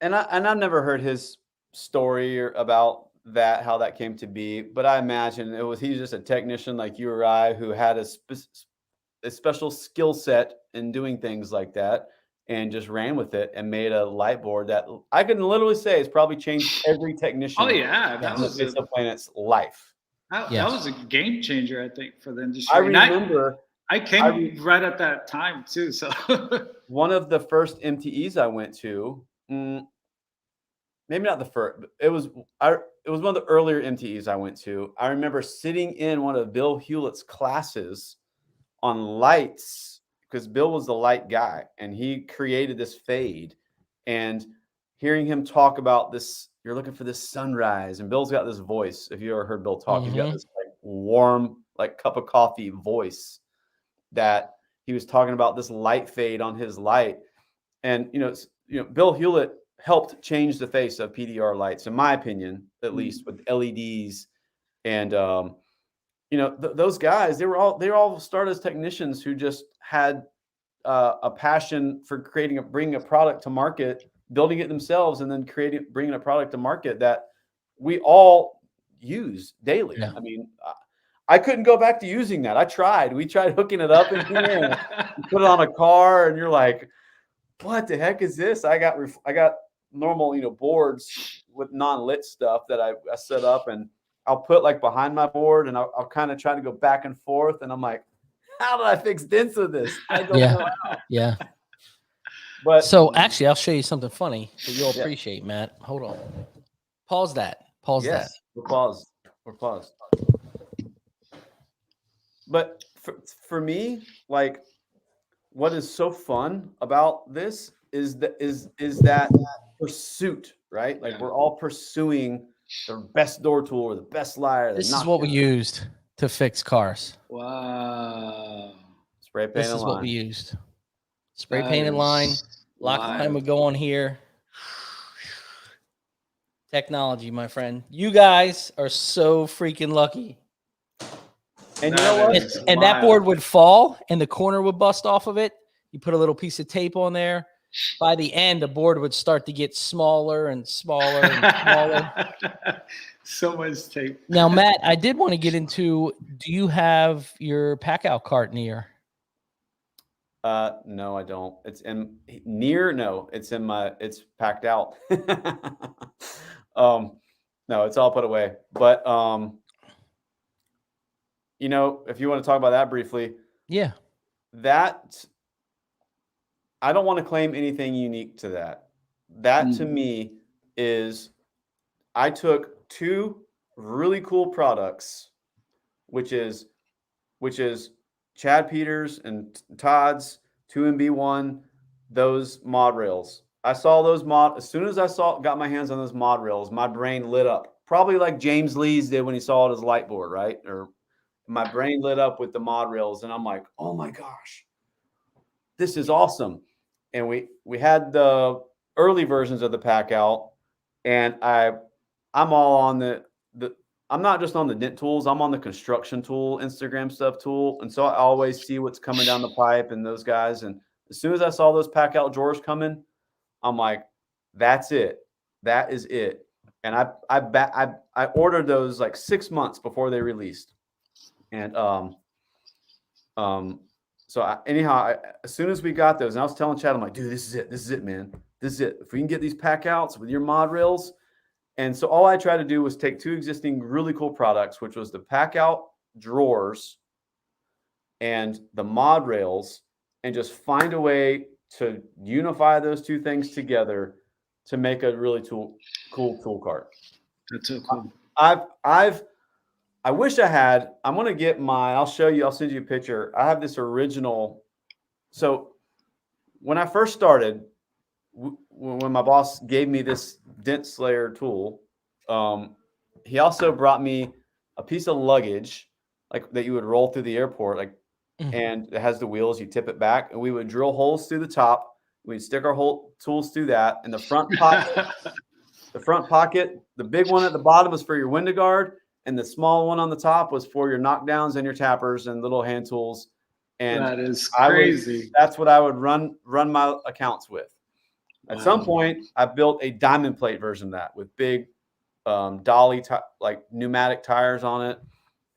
And I've never heard his story about that, how that came to be, but I imagine he's just a technician like you or I who had a special skill set in doing things like that, and just ran with it and made a light board that I can literally say has probably changed every technician. Oh yeah, that was the planet's life. That was a game changer, I think, for the industry. I remember I came right at that time too. So one of the first MTEs I went to, maybe not the first, but it was one of the earlier MTEs I went to. I remember sitting in one of Bill Hewlett's classes on lights, because Bill was the light guy, and he created this fade, and hearing him talk about this, you're looking for this sunrise, and Bill's got this voice. If you ever heard Bill talk, he's got this like warm, like cup of coffee voice, that he was talking about this light fade on his light. And, you know, Bill Hewlett helped change the face of PDR lights, in my opinion, at least, with LEDs. And, you know, those guys, they all started as technicians who just had a passion for bringing a product to market, building it themselves, and then bringing a product to market that we all use daily. Yeah. I mean, I couldn't go back to using that. We tried hooking it up in here, and put it on a car, and you're like, what the heck is this? I got normal, you know, boards with non-lit stuff that I set up, and I'll put like behind my board, and I'll kind of try to go back and forth, and I'm like, how did I fix dents with this? I don't know how. Yeah. But so actually, I'll show you something funny that you'll appreciate, Matt. Hold on. Pause that. That. We're paused. But for me, like, what is so fun about this is that pursuit, right? Like, we're all pursuing the best door tool or the best liar. This is what we used to fix cars. Wow. Spray painted line. This is what we used. Spray painted line. Lock line would go on here. Technology, my friend. You guys are so freaking lucky. And you know what? And that board would fall, and the corner would bust off of it. You put a little piece of tape on there. By the end, the board would start to get smaller and smaller and smaller. So much tape. Now, Matt, I did want to get into, do you have your pack out cart near? No, I don't. It's in near. No, it's packed out. No, it's all put away. But, you know, if you want to talk about that briefly. Yeah. That, I don't want to claim anything unique to that. That to me is, I took two really cool products, which is Chad Peters and Todd's 2MB1, those mod rails. I saw those as soon as I got my hands on those mod rails, my brain lit up. Probably like James Lee's did when he saw it as light board, right? Or my brain lit up with the mod rails, and I'm like, oh my gosh, this is awesome. And we had the early versions of the pack out, and I'm all on I'm not just on the dent tools, I'm on the construction tool, Instagram stuff tool. And so I always see what's coming down the pipe and those guys. And as soon as I saw those pack out drawers coming, I'm like, That's it. That is it. And I ordered those like 6 months before they released. And so anyhow, as soon as we got those, and I was telling Chad, I'm like, dude, this is it, man. This is it. If we can get these pack outs with your mod rails. And so all I tried to do was take 2 existing really cool products, which was the pack out drawers and the mod rails, and just find a way to unify those 2 things together to make a really cool tool cart. That's so cool. I wish I had. I'm going to get I'll show you. I'll send you a picture. I have this original. So when I first started, when my boss gave me this dent slayer tool, he also brought me a piece of luggage like that you would roll through the airport, like, and it has the wheels. You tip it back, and we would drill holes through the top. We'd stick our whole tools through that, and the front pocket, the big one at the bottom was for your window guard, and the small one on the top was for your knockdowns and your tappers and little hand tools. And that is crazy. That's what I would run my accounts with. At some point, I built a diamond plate version of that with big dolly like pneumatic tires on it,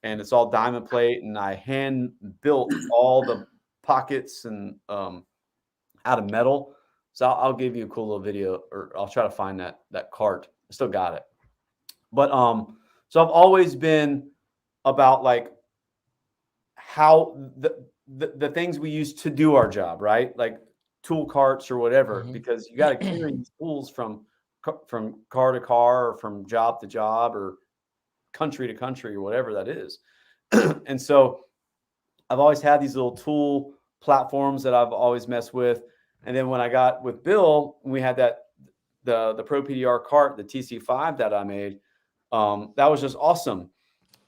and it's all diamond plate. And I hand built all the pockets and out of metal. So I'll give you a cool little video, or I'll try to find that cart. I still got it. But so I've always been about like how the things we use to do our job, right? Like tool carts or whatever, because you got to carry these tools from car to car, or from job to job, or country to country, or whatever that is. And so I've always had these little tool platforms that I've always messed with. And then when I got with Bill, we had the Pro PDR cart, the TC5 that I made. That was just awesome.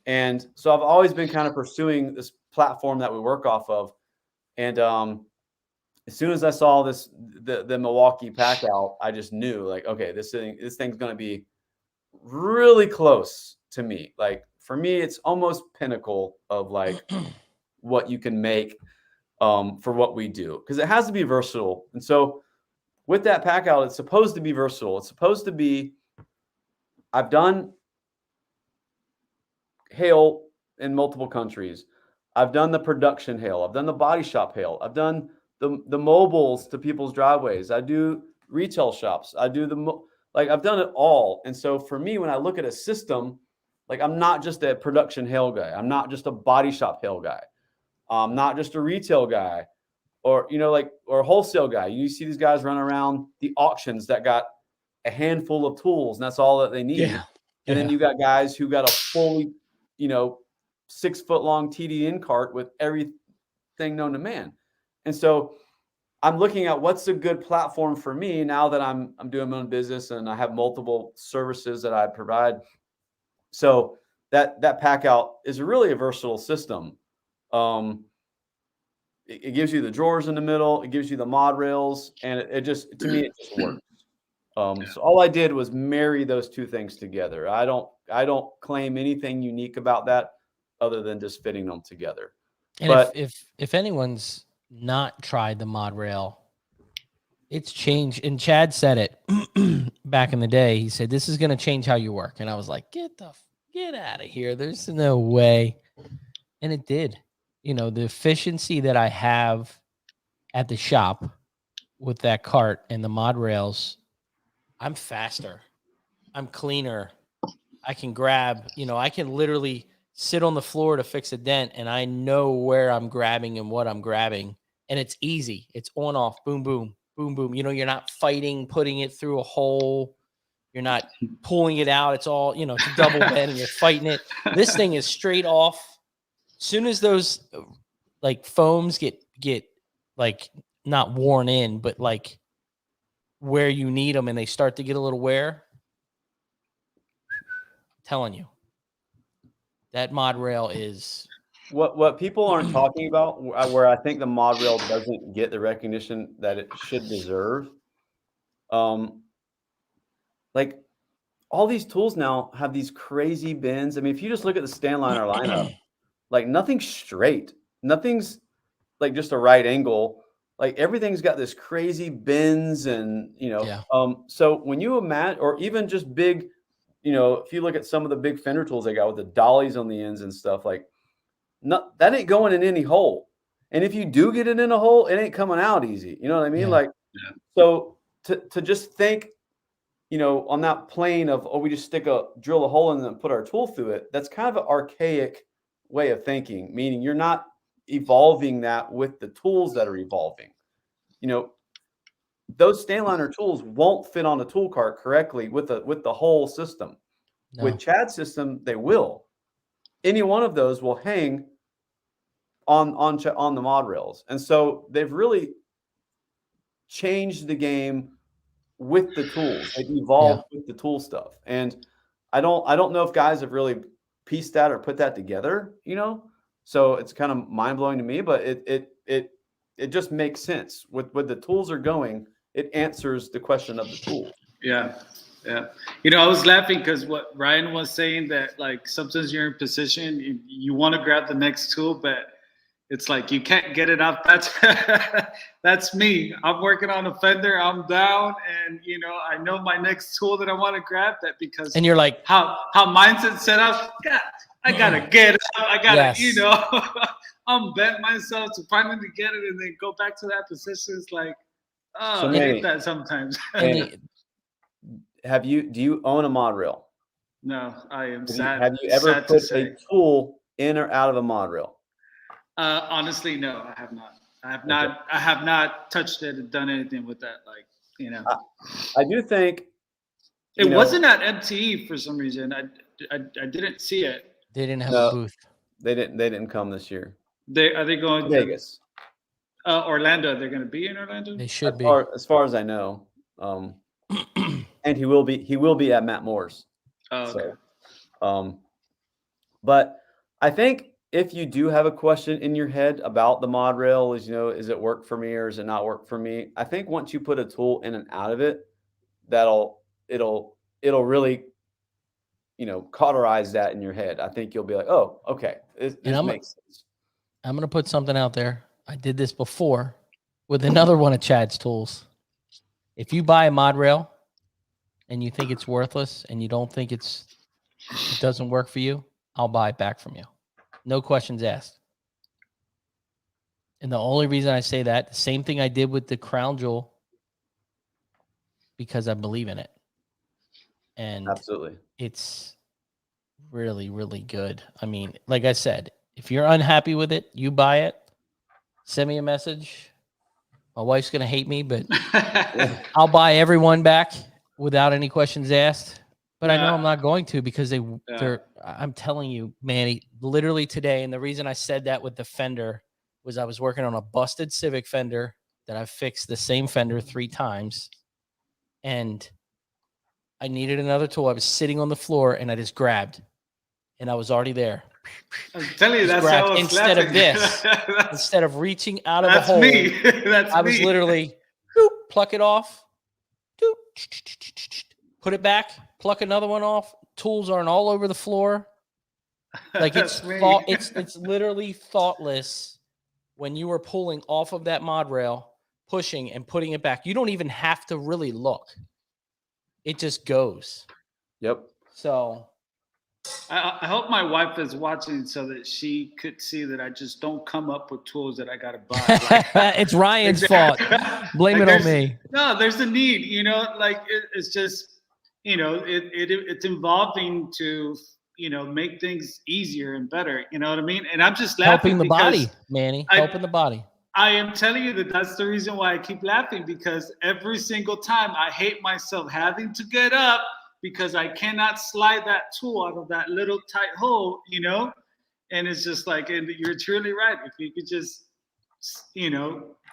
And so I've always been kind of pursuing this platform that we work off of. And as soon as I saw the Milwaukee pack out, I just knew, like, okay, this thing's going to be really close to me. Like, for me, it's almost pinnacle of like what you can make for what we do, because it has to be versatile. And so with that pack out, it's supposed to be versatile. It's supposed to be, I've done hail in multiple countries. I've done the production hail. I've done the body shop hail. I've done the mobiles to people's driveways. I do retail shops. I do I've done it all. And so for me, when I look at a system, like, I'm not just a production hail guy. I'm not just a body shop hail guy. I'm not just a retail guy, or, or a wholesale guy. You see these guys run around the auctions that got a handful of tools, and that's all that they need. Yeah. And then you got guys who got a fully, 6-foot-long TDN cart with everything known to man. And so I'm looking at what's a good platform for me now that I'm doing my own business and I have multiple services that I provide. So that pack out is really a versatile system. It gives you the drawers in the middle. It gives you the mod rails, and it just works. So all I did was marry those 2 things together. I don't claim anything unique about that other than just fitting them together. And but if anyone's not tried the mod rail, it's changed. And Chad said it back in the day. He said, this is going to change how you work. And I was like, get out of here. There's no way. And it did. The efficiency that I have at the shop with that cart and the mod rails, I'm faster. I'm cleaner. I can grab, I can literally sit on the floor to fix a dent, and I know where I'm grabbing and what I'm grabbing. And it's easy. It's on, off, boom, boom, boom, boom. You're not fighting, putting it through a hole. You're not pulling it out. It's all, it's a double bend and you're fighting it. This thing is straight off. Soon as those like foams get like not worn in, but like where you need them, and they start to get a little wear, I'm telling you, that mod rail is what people aren't talking about, where I think the mod rail doesn't get the recognition that it should deserve. Like, all these tools now have these crazy bends. I mean, if you just look at the Stanliner lineup, like, nothing's straight. Nothing's like just a right angle. like everything's got this crazy bends and, you know, Yeah. so when you imagine, or even just big, you know, if you look at some of the big fender tools they got with the dollies on the ends and stuff, like that ain't going in any hole. And if you do get it in a hole, it ain't coming out easy. You know what I mean? Yeah. Like, so to just think, you know, on that plane of, oh, we just drill a hole and then put our tool through it. That's kind of an archaic way of thinking, meaning you're not evolving that with the tools that are evolving. You know, those stand liner tools won't fit on a tool cart correctly with the whole system. No. With Chad's system, they will. Any one of those will hang on the mod rails, and so they've really changed the game with the tools. They've evolved with the tool stuff, and I don't know if guys have really pieced that or put that together. You know, so it's kind of mind blowing to me, but it just makes sense with the tools are going. It answers the question of the tool. Yeah. You know, I was laughing because what Ryan was saying, that like sometimes you're in position, you want to grab the next tool, but it's like you can't get it up. That's me. I'm working on a fender. I'm down, and you know, I know my next tool that I want to grab, that because And you're like, how mine's set up. God, I gotta get it. I gotta, you know, I'm bent myself to finally get it, and then go back to that position. It's like, oh, So I hate that sometimes. Do you own a mod rail? No, I am sad. Have you ever put a tool in or out of a mod rail? Honestly, no, I have not. I have not touched it and done anything with that. Like, you know, I do think it wasn't at MTE for some reason. I didn't see it. They didn't have a booth. They didn't come this year. Are they going to Vegas? Orlando. They're going to be in Orlando. They should be. As far as I know. And he will be at Matt Moore's. Oh, okay. So, but I think if you do have a question in your head about the mod rail, is it work for me or is it not work for me? I think once you put a tool in and out of it, it'll really, cauterize that in your head. I think you'll be like, oh, okay, this makes sense. I'm gonna put something out there. I did this before with another one of Chad's tools. If you buy a mod rail and you think it's worthless and you don't think it doesn't work for you, I'll buy it back from you. No questions asked. And the only reason I say that, the same thing I did with the crown jewel, because I believe in it. And absolutely, it's really, really good. I mean, like I said, if you're unhappy with it, you buy it, send me a message. My wife's going to hate me, but I'll buy everyone back without any questions asked. But I know I'm not going to, because they're, I'm telling you, Manny, literally today. And the reason I said that with the fender was I was working on a busted Civic fender that I fixed the same fender 3 times. And I needed another tool. I was sitting on the floor and I just grabbed, and I was already there. I'm telling you, that's how instead of this, instead of reaching out of the hole, me. I was literally pluck it off, put it back, pluck another one off. Tools aren't all over the floor. Like it's literally thoughtless when you are pulling off of that mod rail, pushing and putting it back. You don't even have to really look. It just goes. Yep. So I hope my wife is watching so that she could see that I just don't come up with tools that I got to buy. Like, it's Ryan's fault. Blame it on me. No, there's a need, like it's just, it's involving to, make things easier and better. You know what I mean? And I'm just laughing. Helping the body, Manny. Helping the body. I am telling you that's the reason why I keep laughing, because every single time I hate myself having to get up because I cannot slide that tool out of that little tight hole, and it's just like, and you're truly right. If you could just,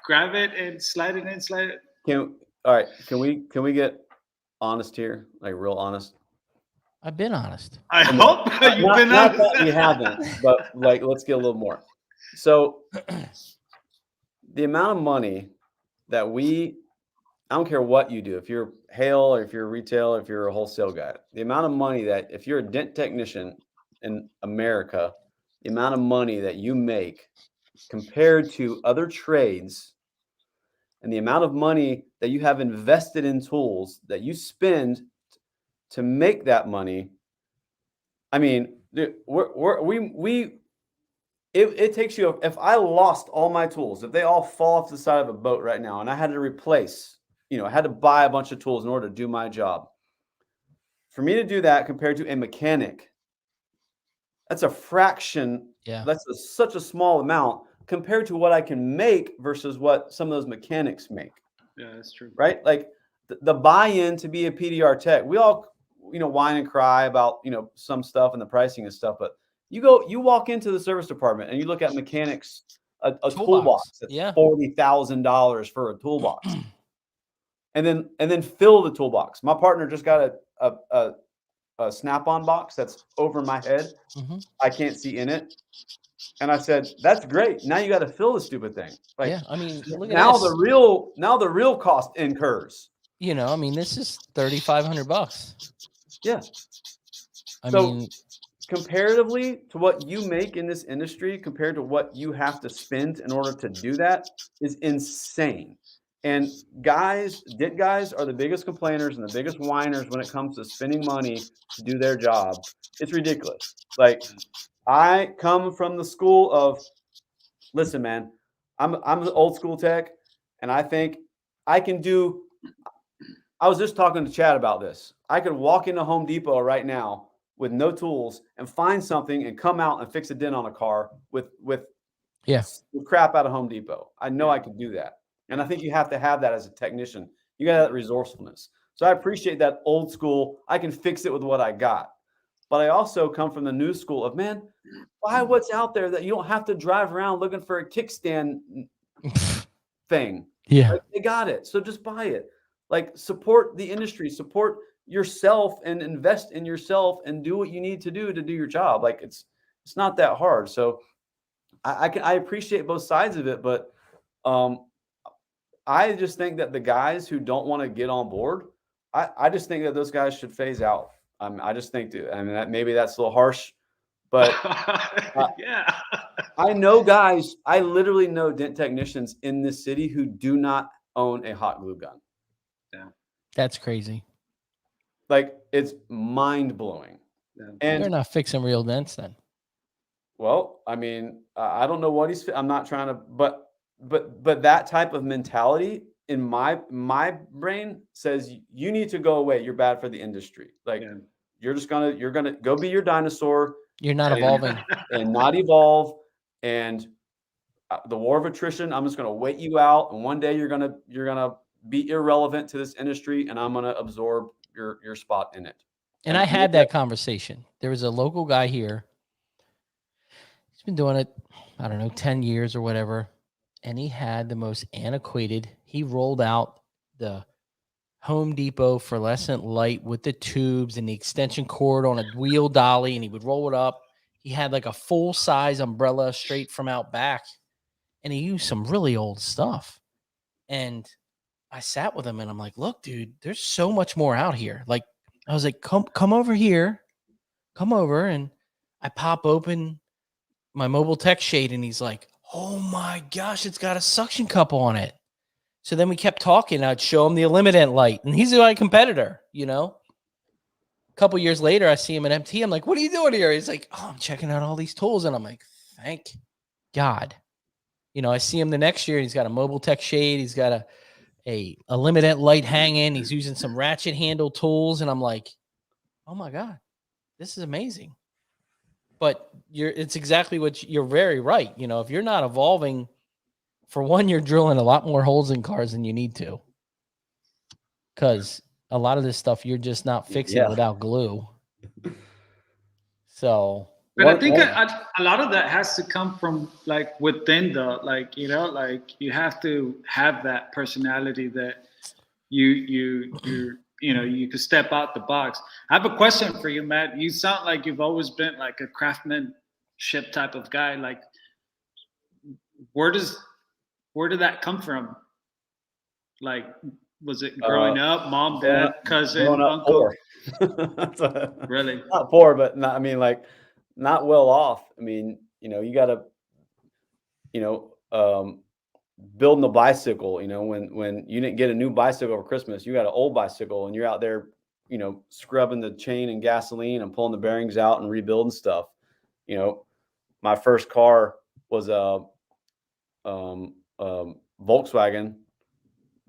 grab it and slide it in, all right. Can we get honest here? Like real honest. I've been honest. I hope you've been honest. Not that you haven't, but like, let's get a little more. So the amount of money that I don't care what you do, if you're Hale or if you're a retailer, if you're a wholesale guy, the amount of money that, if you're a dent technician in America, the amount of money that you make compared to other trades and the amount of money that you have invested in tools that you spend to make that money. I mean, dude, it takes you, if I lost all my tools, if they all fall off the side of a boat right now and I had to replace, I had to buy a bunch of tools in order to do my job. For me to do that compared to a mechanic, that's a fraction. Yeah. That's such a small amount compared to what I can make versus what some of those mechanics make. Yeah, that's true. Right? Like the buy-in to be a PDR tech, we all, whine and cry about, some stuff and the pricing and stuff, but you walk into the service department and you look at mechanics, a toolbox that's $40,000 for a toolbox. And then fill the toolbox. My partner just got a Snap-on box that's over my head. Mm-hmm. I can't see in it. And I said, "That's great. Now you got to fill the stupid thing." Like, yeah, I mean, look at now this. the real cost incurs. I mean, this is $3,500. Yeah. I mean, comparatively to what you make in this industry, compared to what you have to spend in order to do that, is insane. And dent guys are the biggest complainers and the biggest whiners when it comes to spending money to do their job. It's ridiculous. Like, I come from the school of, listen, man, I'm an old school tech, and I think I can do. I was just talking to Chad about this. I could walk into Home Depot right now with no tools and find something and come out and fix a dent on a car with crap out of Home Depot. I know I could do that. And I think you have to have that as a technician. You got that resourcefulness. So I appreciate that old school. I can fix it with what I got. But I also come from the new school of, man, buy what's out there that you don't have to drive around looking for a kickstand thing. Yeah. Like, they got it. So just buy it. Like, support the industry, support yourself, and invest in yourself and do what you need to do your job. Like, it's not that hard. So I appreciate both sides of it, but I just think that the guys who don't want to get on board, I just think that those guys should phase out. I just think maybe that's a little harsh, but yeah. I know guys, I literally know dent technicians in this city who do not own a hot glue gun. Yeah. That's crazy. Like, it's mind blowing. Yeah. And they're not fixing real dents then. Well, I mean, I don't know what I'm not trying to, but that type of mentality in my brain says you need to go away. You're bad for the industry. Like, you're gonna go be your dinosaur. You're not evolving and not evolve. And the war of attrition, I'm just gonna wait you out. And one day you're gonna be irrelevant to this industry, and I'm gonna absorb your spot in it. And I had that conversation. There was a local guy here. He's been doing it, I don't know, 10 years or whatever. And he had the most antiquated. He rolled out the Home Depot fluorescent light with the tubes and the extension cord on a wheel dolly, and he would roll it up. He had like a full-size umbrella straight from out back, and he used some really old stuff. And I sat with him, and I'm like, look, dude, there's so much more out here. Like, I was like, come over here. Come over. And I pop open my mobile tech shade, and he's like, oh my gosh, it's got a suction cup on it. So then we kept talking. I'd show him the Eliminate light, and he's my competitor, A couple years later, I see him at MT. I'm like, what are you doing here? He's like, oh, I'm checking out all these tools. And I'm like, thank God. I see him the next year, and he's got a mobile tech shade. He's got a Eliminate light hanging. He's using some ratchet handle tools. And I'm like, oh my God, this is amazing. But it's exactly what you're very right. If you're not evolving, for one, you're drilling a lot more holes in cars than you need to. Because a lot of this stuff you're just not fixing without glue. So, but I think a lot of that has to come from like within like you have to have that personality that you could step out the box. I have a question for you, Matt. You sound like you've always been like a craftsmanship type of guy. Like, where did that come from? Like, was it growing up, mom, dad, cousin, uncle? Poor. Really? Not poor, but not, not well off. You gotta, building a bicycle, you know, when you didn't get a new bicycle for Christmas, you got an old bicycle and you're out there, you know, scrubbing the chain and gasoline and pulling the bearings out and rebuilding stuff. You know, my first car was a Volkswagen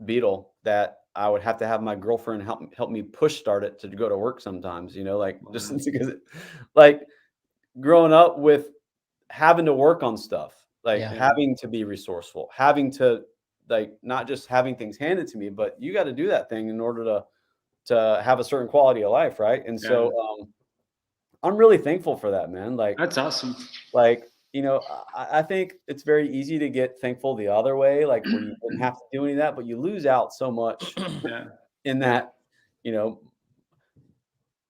Beetle that I would have to have my girlfriend help me push start it to go to work sometimes, you know, like just because like growing up with having to work on stuff, like having to be resourceful, having to like not just having things handed to me, but you got to do that thing in order to have a certain quality of life, right? And so I'm really thankful for that, man. Like that's awesome. Like, you know, I think it's very easy to get thankful the other way, like where you didn't have to do any of that, but you lose out so much in that, you know,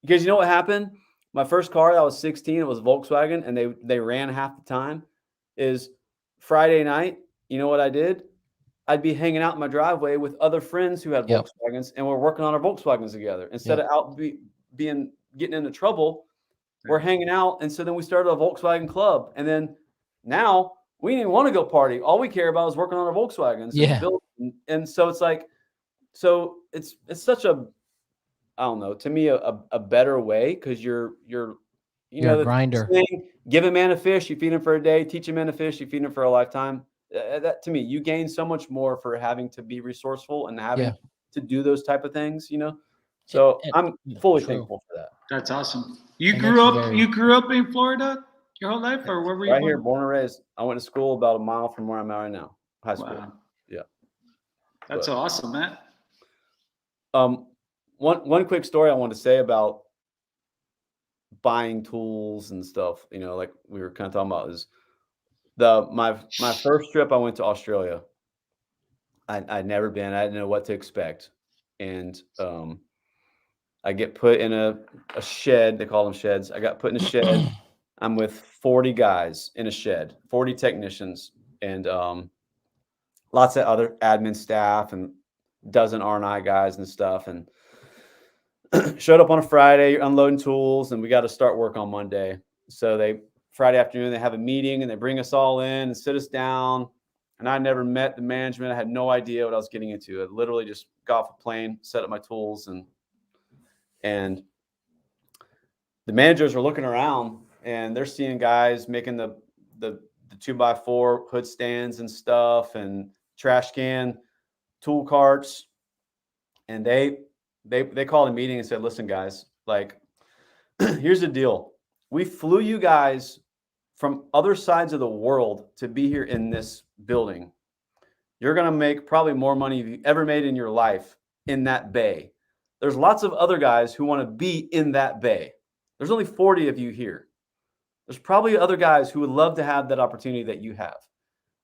because you know what happened? My first car, that was 16, it was Volkswagen, and they ran half the time. Is Friday night, you know what I did? I'd be hanging out in my driveway with other friends who had Volkswagens, and we're working on our Volkswagens together. Instead of out getting into trouble, we're hanging out. And so then we started a Volkswagen club. And then now we didn't even want to go party. All we care about is working on our Volkswagens. And so it's like, so it's such a, I don't know, to me, a better way, because you're a grinder. Saying, give a man a fish, you feed him for a day. Teach a man a fish, you feed him for a lifetime. That to me, you gain so much more for having to be resourceful and having to do those type of things, you know. So I'm fully thankful for that. That's awesome. You grew up in Florida your whole life, or where were you? Right here, born and raised. I went to school about a mile from where I'm at right now. High school. Wow. Yeah. That's awesome, man. One quick story I want to say about buying tools and stuff, you know, like we were kind of talking about, is my first trip. I went to Australia. I'd never been. I didn't know what to expect, and I get put in a shed. They call them sheds. I got put in a shed. I'm with 40 guys in a shed, 40 technicians, and lots of other admin staff and dozen R&I guys and stuff. And showed up on a Friday, unloading tools, and we got to start work on Monday. So Friday afternoon, they have a meeting and they bring us all in and sit us down. And I never met the management. I had no idea what I was getting into. I literally just got off a plane, set up my tools, and the managers are looking around and they're seeing guys making the 2x4 hood stands and stuff and trash can tool carts. And they called a meeting and said, listen, guys, like, here's the deal. We flew you guys from other sides of the world to be here in this building. You're going to make probably more money than you ever made in your life in that bay. There's lots of other guys who want to be in that bay. There's only 40 of you here. There's probably other guys who would love to have that opportunity that you have.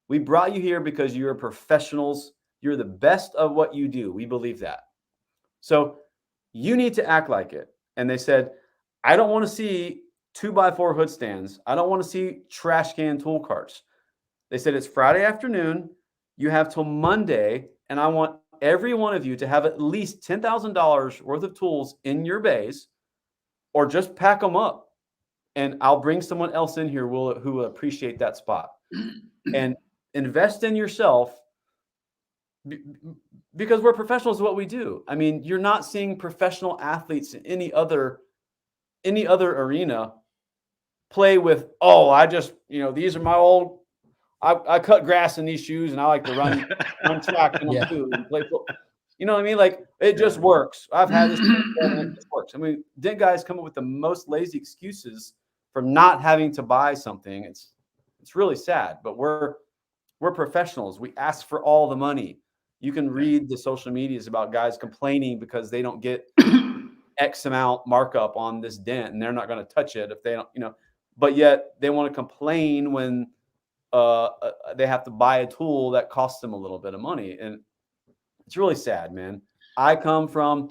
We brought you here because you're professionals. You're the best of what you do. We believe that. So you need to act like it. And they said, I don't want to see 2x4 hood stands. I don't want to see trash can tool carts. They said, it's Friday afternoon. You have till Monday. And I want every one of you to have at least $10,000 worth of tools in your bays, or just pack them up. And I'll bring someone else in here who will appreciate that spot. And invest in yourself, because we're professionals at what we do. I mean, you're not seeing professional athletes in any other arena play with, oh, I just, these are my old, I cut grass in these shoes and I like to run track in them too and play football. You know what I mean? Like, it just works. I've had this and it just works. I mean, dent guys come up with the most lazy excuses for not having to buy something. It's really sad, but we're professionals. We ask for all the money. You can read the social medias about guys complaining because they don't get X amount markup on this dent and they're not going to touch it if they don't, but yet they want to complain when they have to buy a tool that costs them a little bit of money. And it's really sad, man. I come from,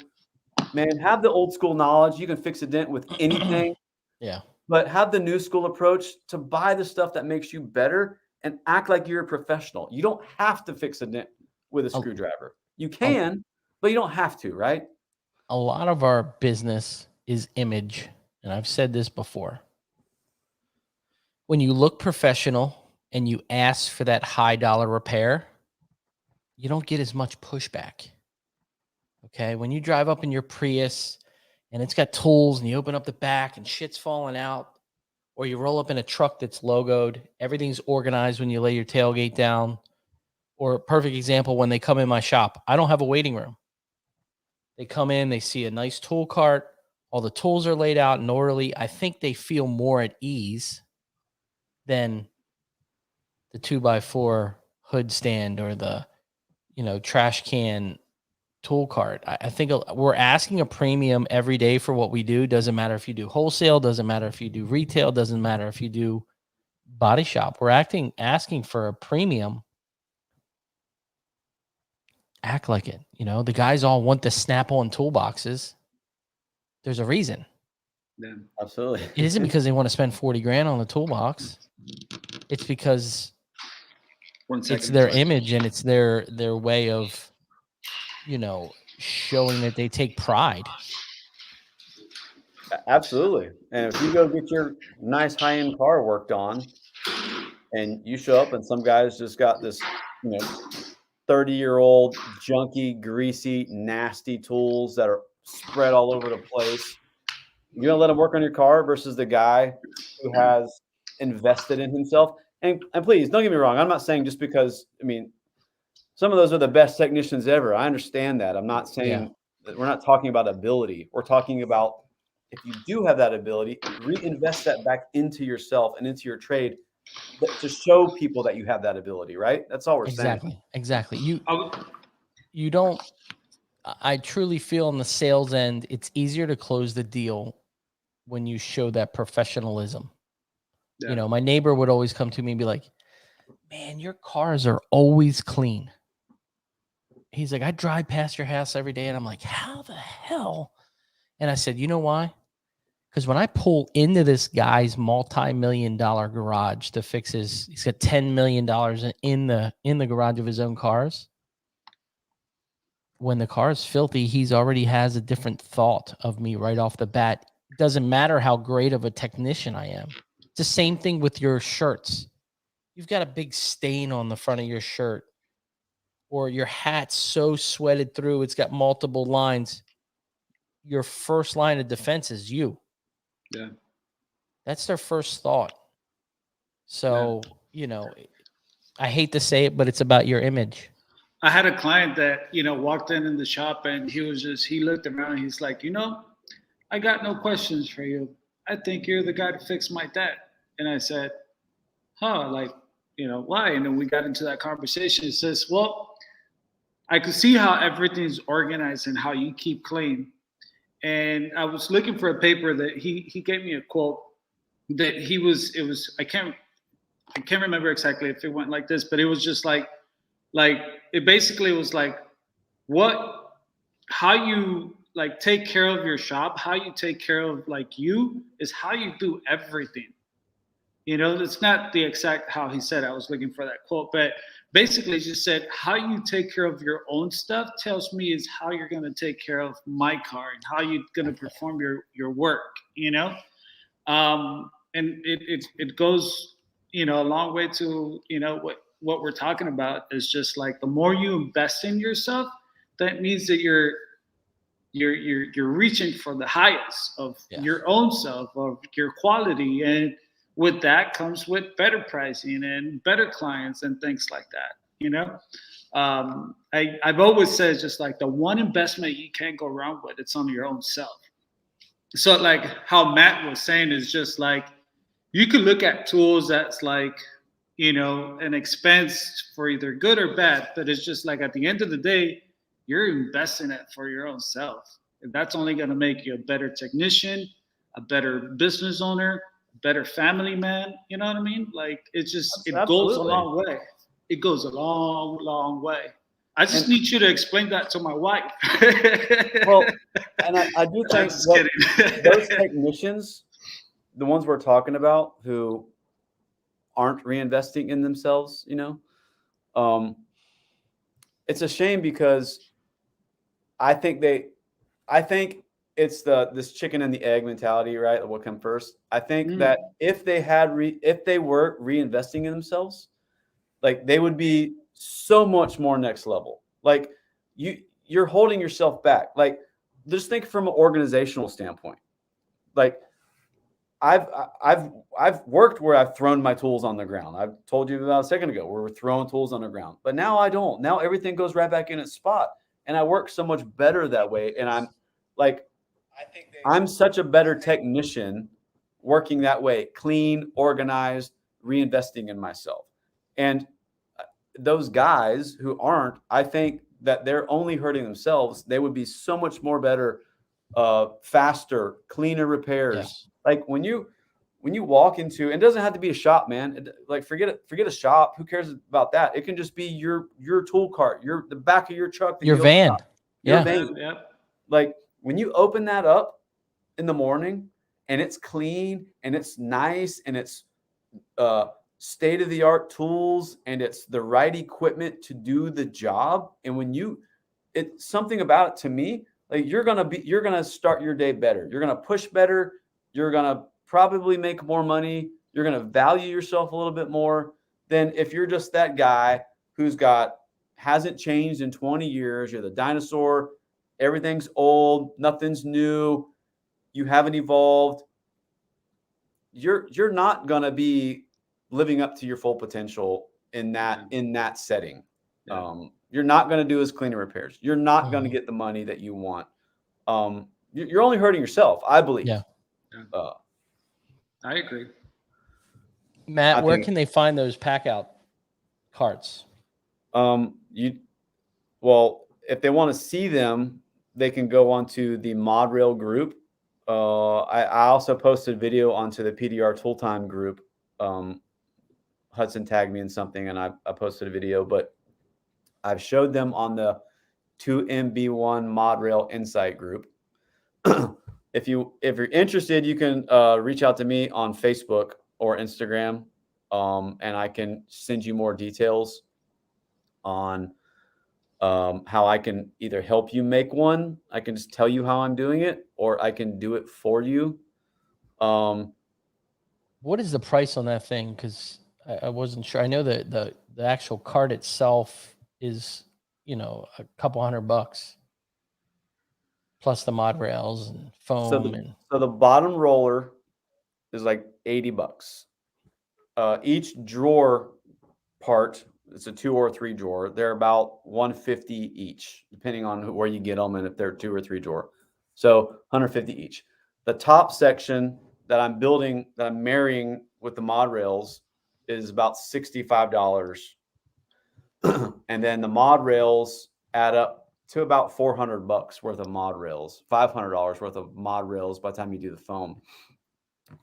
have the old school knowledge. You can fix a dent with anything. But have the new school approach to buy the stuff that makes you better and act like you're a professional. You don't have to fix a dent with a screwdriver. You can, but you don't have to, right? A lot of our business is image. And I've said this before. When you look professional and you ask for that high dollar repair, you don't get as much pushback. Okay. When you drive up in your Prius and it's got tools and you open up the back and shit's falling out, or you roll up in a truck that's logoed, everything's organized when you lay your tailgate down. Or a perfect example, when they come in my shop, I don't have a waiting room. They come in, they see a nice tool cart, all the tools are laid out and orderly. I think they feel more at ease than the 2x4 hood stand or the, trash can tool cart. I think we're asking a premium every day for what we do. Doesn't matter if you do wholesale, doesn't matter if you do retail, doesn't matter if you do body shop. We're asking for a premium. Act like it. The guys all want the Snap-on toolboxes. There's a reason. Yeah, absolutely. It isn't because they want to spend 40 grand on the toolbox. It's because it's their image and it's their way of, showing that they take pride. Absolutely. And if you go get your nice high-end car worked on and you show up and some guy's just got this, 30-year-old junky, greasy, nasty tools that are spread all over the place, you're gonna let him work on your car versus the guy who has invested in himself. And please don't get me wrong, I'm not saying just because, some of those are the best technicians ever. I understand that. I'm not saying that. We're not talking about ability. We're talking about, if you do have that ability, reinvest that back into yourself and into your trade to show people that you have that ability, right? That's all we're saying. Exactly. You don't, I truly feel on the sales end, it's easier to close the deal when you show that professionalism. Yeah. My neighbor would always come to me and be like, man, your cars are always clean. He's like, I drive past your house every day. And I'm like, how the hell? And I said, you know why? Because when I pull into this guy's multi-million-dollar garage to fix he's got $10 million in the garage of his own cars. When the car is filthy, he's already has a different thought of me right off the bat. It doesn't matter how great of a technician I am. It's the same thing with your shirts. You've got a big stain on the front of your shirt, or your hat's so sweated through, it's got multiple lines. Your first line of defense is you. Yeah. That's their first thought. So, I hate to say it, but it's about your image. I had a client that, walked in the shop and he looked around and he's like, I got no questions for you. I think you're the guy to fix my dent. And I said, why? And then we got into that conversation. He says, well, I could see how everything's organized and how you keep clean. And I was looking for a paper that he gave me a quote that I can't remember exactly if it went like this, but it was just like it basically was like how you take care of your shop, how you take care of you is how you do everything. It's not the exact how he said it. I was looking for that quote, but basically just said how you take care of your own stuff tells me is how you're going to take care of my car and how you're going to perform your work, and it goes, a long way to, what we're talking about is just the more you invest in yourself, that means that you're reaching for the highest of your own self, of your quality. And with that comes with better pricing and better clients and things like that. I've always said just the one investment you can't go wrong with, it's on your own self. So how Matt was saying is just you could look at tools that's an expense for either good or bad, but it's just at the end of the day, you're investing it for your own self. And that's only going to make you a better technician, a better business owner, better family man. You know what I mean? It goes a long way. It goes a long, long way. I just need you to explain that to my wife. Well, and I do think those technicians, the ones we're talking about who aren't reinvesting in themselves, it's a shame because I think it's this chicken and the egg mentality, right? What come first? I think that if they were reinvesting in themselves, they would be so much more next level. Like you're holding yourself back. Like just think from an organizational standpoint. Like I've worked where I've thrown my tools on the ground. I've told you about a second ago where we're throwing tools on the ground, but now I don't. Now everything goes right back in its spot, and I work so much better that way. And I'm like, I'm such a better technician working that way, clean, organized, reinvesting in myself. And those guys who aren't, I think that they're only hurting themselves. They would be so much more better, faster, cleaner repairs. Yes. Like when you walk into, and it doesn't have to be a shop, man. Like forget a shop. Who cares about that? It can just be your tool cart, the back of your truck, Your van. Your van. Yep. Like when you open that up in the morning and it's clean and it's nice and it's state-of-the-art tools and it's the right equipment to do the job. And when it's something about it to me, like you're gonna start your day better. You're gonna push better. You're gonna probably make more money. You're gonna value yourself a little bit more than if you're just that guy who's hasn't changed in 20 years. You're the dinosaur. Everything's old. Nothing's new. You haven't evolved. You're not gonna be living up to your full potential in that setting. Yeah. You're not going to do as cleaner repairs. You're not going to get the money that you want. You're only hurting yourself, I believe. Yeah. I agree. Matt, where can they find those pack out carts? Well, if they want to see them, they can go onto the Mod Rail group. I also posted a video onto the PDR Tool Time group. Hudson tagged me in something and I posted a video, but I've showed them on the 2MB1 Mod Rail Insight group. If you're interested, you can reach out to me on Facebook or Instagram, and I can send you more details on how I can either help you make one. I can just tell you how I'm doing it, or I can do it for you. What is the price on that thing? Because I wasn't sure. I know that the actual cart itself is, a couple $100 plus the mod rails and foam. So the bottom roller is like $80. Each drawer part, it's a 2 or 3 drawer. They're about $150 each, depending on where you get them and if they're 2 or 3 drawer. So $150 each. The top section that I'm building, that I'm marrying with the mod rails, is about $65. And then the mod rails add up to about $400 worth of mod rails, $500 worth of mod rails by the time you do the foam.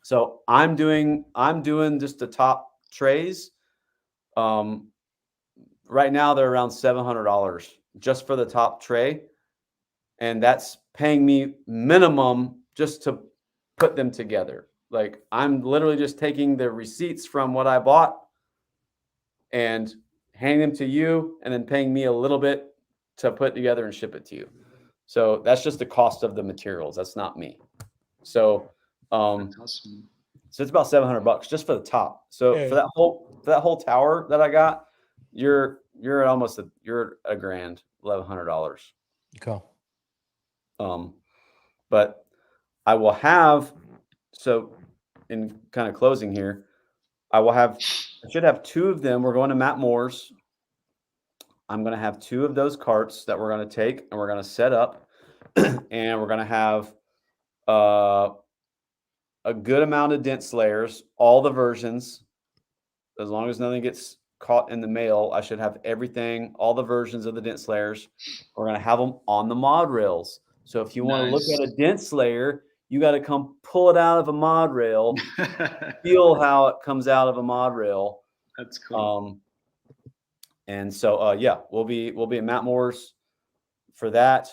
So I'm doing just the top trays. Right now they're around $700 just for the top tray. And that's paying me minimum just to put them together. Like I'm literally just taking the receipts from what I bought and handing them to you and then paying me a little bit to put together and ship it to you. So that's just the cost of the materials. That's not me. So, Awesome. So it's about $700 just for the top. So for that whole tower that I got, you're at almost you're a grand, $1,100. Okay. But I will have, so in kind of closing here, I should have 2 of them. We're going to Matt Moore's. I'm going to have 2 of those carts that we're going to take and we're going to set up and we're going to have a good amount of dent slayers, all the versions. As long as nothing gets caught in the mail, I should have everything, all the versions of the dent slayers. We're going to have them on the mod rails. So if you want to look at a dent slayer, you got to come pull it out of a mod rail, feel how it comes out of a mod rail. That's cool. And so, we'll be at Matt Moore's for that.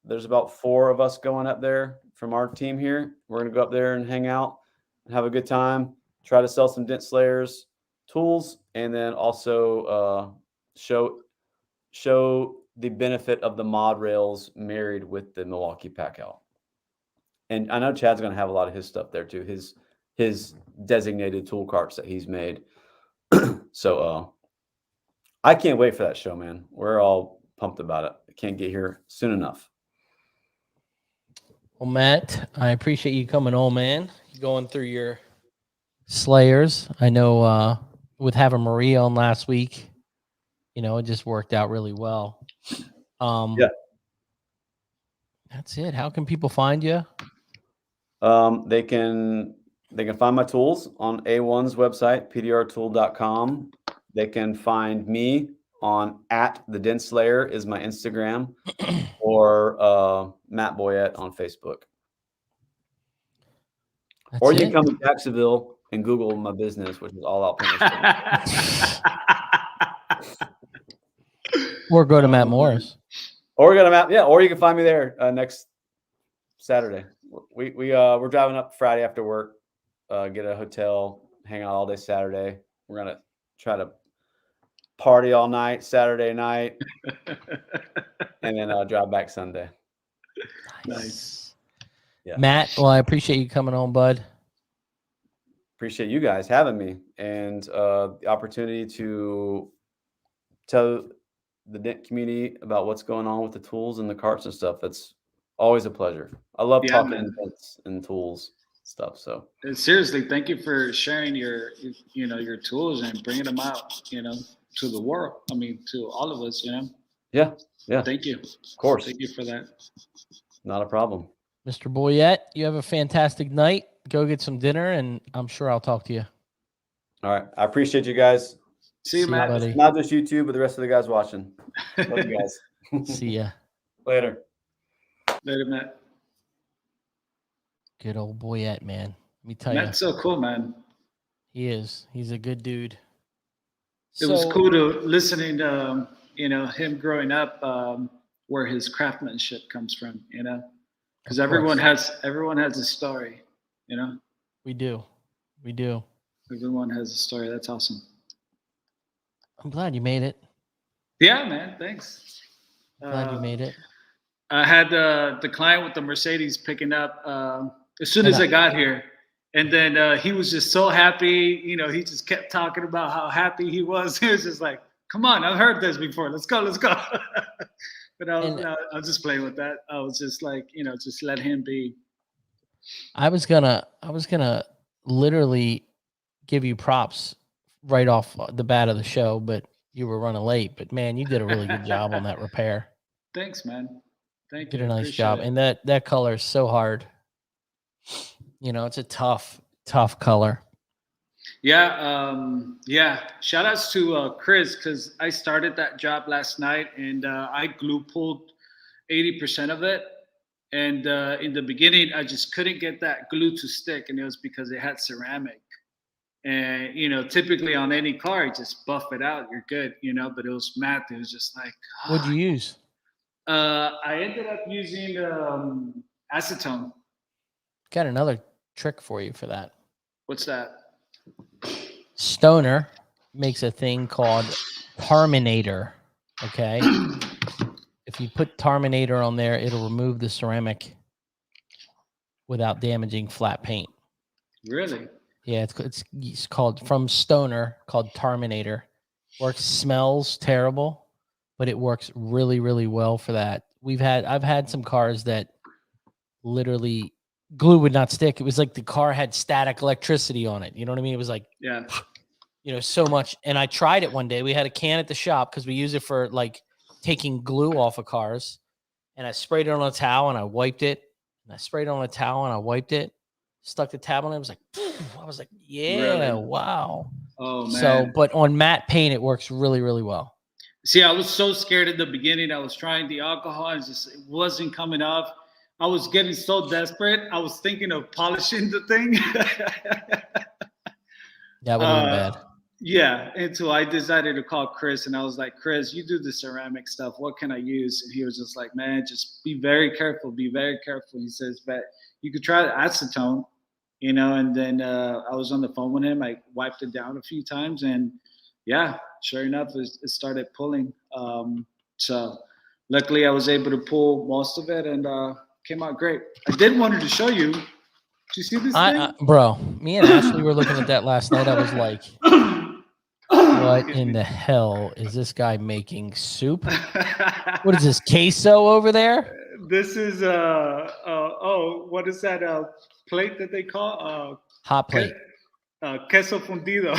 There's about 4 of us going up there from our team here. We're going to go up there and hang out and have a good time, try to sell some dent slayers tools, and then also show the benefit of the mod rails married with the Milwaukee pack out. And I know Chad's going to have a lot of his stuff there too, his designated tool carts that he's made. So I can't wait for that show, man. We're all pumped about it. I can't get here soon enough. Well, Matt, I appreciate you coming on, man. Going through your Slayers. I know with having Maria on last week, you know, it just worked out really well. Yeah. That's it. How can people find you? They can find my tools on A1's website, pdrtool.com. They can find me on @thedentslayer is my Instagram, or Matt Boyette on Facebook. Or you can come to Jacksonville and Google my business, which is All Out Paintless. Or go to Matt Morris. Or go to Matt, yeah. Or you can find me there next Saturday. We're driving up Friday after work, get a hotel, hang out all day Saturday. We're gonna try to party all night Saturday night, and then drive back Sunday. Nice. Yeah. Matt, well, I appreciate you coming on, bud. Appreciate you guys having me and the opportunity to tell the dent community about what's going on with the tools and the carts and stuff. It's always a pleasure. I love talking dents and tools stuff. So seriously, thank you for sharing your tools and bringing them out, to the world. I mean, to all of us, Yeah. Thank you. Of course. Thank you for that. Not a problem. Mr. Boyette, you have a fantastic night. Go get some dinner, and I'm sure I'll talk to you. All right. I appreciate you guys. See you, Matt. buddy. Not just YouTube, but the rest of the guys watching. Love you guys. See ya. Later. Later, Matt. Good old Boyette, man. Let me tell Matt's so cool, man. you. He is. He's a good dude. It was cool to listening to, him growing up, where his craftsmanship comes from, because everyone has a story, We do. Everyone has a story. That's awesome. I'm glad you made it. Yeah, man. Thanks. Glad you made it. I had the client with the Mercedes picking up as soon as I got here. And then he was just so happy. He just kept talking about how happy he was. He was just like, come on, I've heard this before. Let's go. But I was just playing with that. I was just like, just let him be. I was gonna literally give you props right off the bat of the show, but you were running late. But man, you did a really good job on that repair. Thanks, man. Thank you. Did a nice job. And that color is so hard. It's a tough color. Yeah. Shout outs to Chris, because I started that job last night and I glue pulled 80% of it. And in the beginning, I just couldn't get that glue to stick, and it was because it had ceramic. And typically on any car, you just buff it out, you're good. But it was matte. It was just like, What'd you use? I ended up using acetone. Got another trick for you for that. What's that? Stoner makes a thing called Tarminator. Okay. If you put Tarminator on there, it'll remove the ceramic without damaging flat paint. Really? Yeah, it's called from Stoner, called Tarminator. Smells terrible, but it works really, really well for that. I've had some cars that literally glue would not stick. It was like the car had static electricity on it. You know what I mean? It was like, yeah, so much. And I tried it one day. We had a can at the shop because we use it for like taking glue off of cars. And I sprayed it on a towel and I wiped it. And I sprayed it on a towel and I wiped it. Stuck the tab on it. It was like, I was like, yeah, really? Wow. Oh, man. So, but on matte paint, it works really, really well. See, I was so scared at the beginning. I was trying the alcohol and it wasn't coming off. I was getting so desperate. I was thinking of polishing the thing. That would have been bad. Yeah, until I decided to call Chris, and I was like, Chris, you do the ceramic stuff. What can I use? And he was just like, man, just be very careful. Be very careful. He says, but you could try the acetone, and then I was on the phone with him. I wiped it down a few times, and yeah, sure enough, it started pulling. So luckily I was able to pull most of it, and came out great. I did wanted to show you. Did you see this thing? Bro, me and Ashley were looking at that last night. I was like, What in the hell is this guy making? Soup? What is this, queso over there? This is what is that plate that they call Hot plate. queso fundido.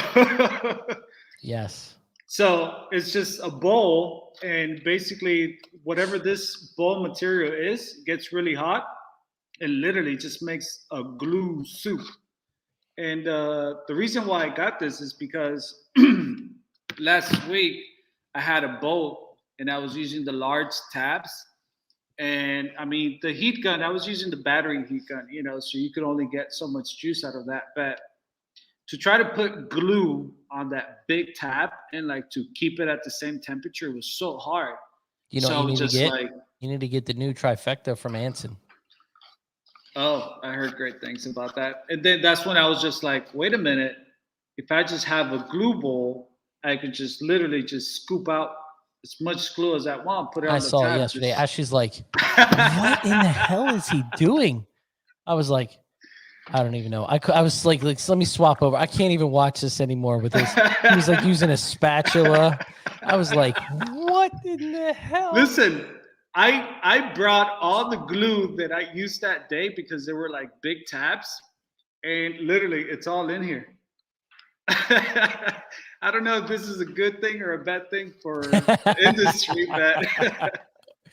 Yes. So it's just a bowl, and basically whatever this bowl material is gets really hot, and literally just makes a glue soup. And the reason why I got this is because last week I had a bowl and I was using the large tabs. And I mean, the heat gun, I was using the battery heat gun, you know, so you could only get so much juice out of that. But to try to put glue on that big tab and like to keep it at the same temperature was so hard. You know so what you need to get? like, You need to get the new trifecta from Anson. oh, I heard great things about that. And then that's when I was just like, wait a minute. If I just have a glue bowl, I could just literally just scoop out as much glue as I want, put it on I the saw tab. it yesterday. Ashley's like, what in the hell is he doing? I was like, I don't even know. I was like, let me swap over. I can't even watch this anymore with this. He was like using a spatula. I was like, what in the hell? Listen, I brought all the glue that I used that day because they were like big tabs, and literally it's all in here. I don't know if this is a good thing or a bad thing for the industry, but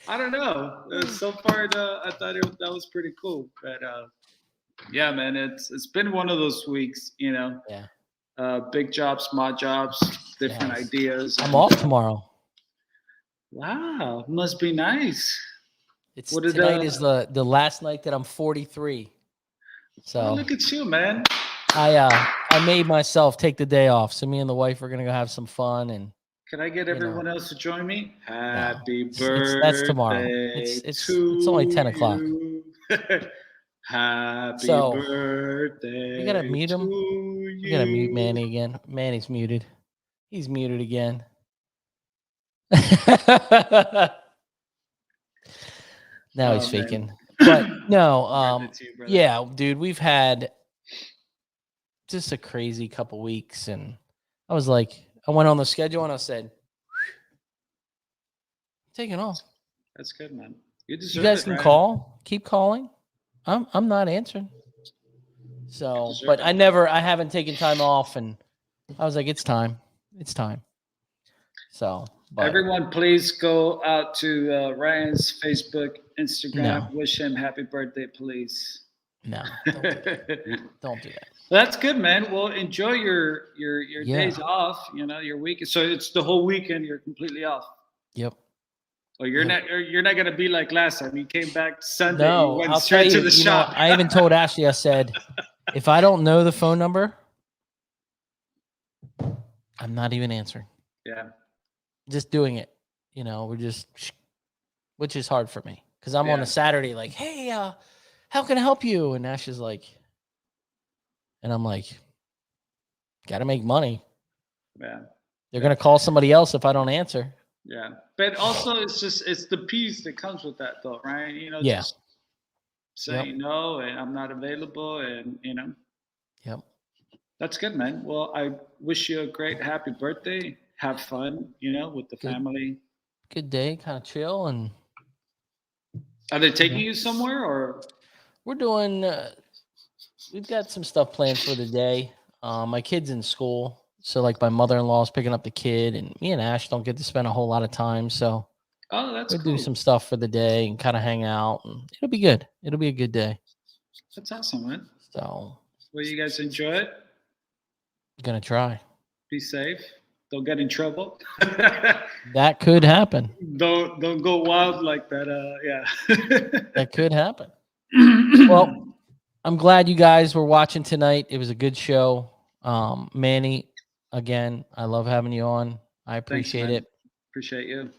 I don't know. So far, I thought that was pretty cool. But yeah, man, it's been one of those weeks, you know. Yeah. Big jobs, small jobs, different ideas. I'm off tomorrow. Wow, must be nice. Tonight is the last night that I'm 43. So look at you, man. I made myself take the day off. So me and the wife are gonna go have some fun. And can I get everyone else to join me? Happy no, birthday! That's tomorrow. It's only 10 o'clock. Happy birthday! We gotta mute him. We gotta mute Manny again. Manny's muted. He's muted again. Now he's faking. Man. But no, yeah, dude, we've had just a crazy couple weeks, and I was like, I went on the schedule and I said, taking off. That's good, man. You guys can call, keep calling. I'm not answering. So, but I haven't taken time off, and I was like, it's time. So, but everyone, please go out to Ryan's Facebook, Instagram. Wish him happy birthday, please. No, don't do that. Don't do that. That's good, man. Well, enjoy your days off. You know, your week. So it's the whole weekend. You're completely off. Yep. Or you're not gonna be like last time. You came back Sunday. No, you went I'll straight tell to the shop. I even told Ashley. I said, if I don't know the phone number, I'm not even answering. Yeah. Just doing it. You know, which is hard for me because I'm on a Saturday like, hey, how can I help you? And Ash is like, and I'm like, got to make money. Yeah. They're going to call somebody else if I don't answer. Yeah. But also it's the peace that comes with that though, right? You know, yeah. Just saying no and I'm not available and, you know. Yep. That's good, man. Well, I wish you a great happy birthday. Have fun, you know, with the family. Good day, kind of chill. And are they taking you somewhere or? We're doing, we've got some stuff planned for the day. My kid's in school. So like my mother-in-law is picking up the kid, and me and Ash don't get to spend a whole lot of time. So we'll do some stuff for the day and kind of hang out, and it'll be good. It'll be a good day. That's awesome, man. So will you guys enjoy it? Gonna try. Be safe. Don't get in trouble. That could happen. Don't go wild like that. Yeah. That could happen. Well, I'm glad you guys were watching tonight. It was a good show. Manny, again, I love having you on. I appreciate it. Appreciate you.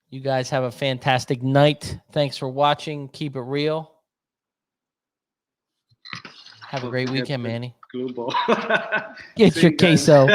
You guys have a fantastic night. Thanks for watching. Keep it real. Have a great weekend, Manny. Glue ball. Get your queso.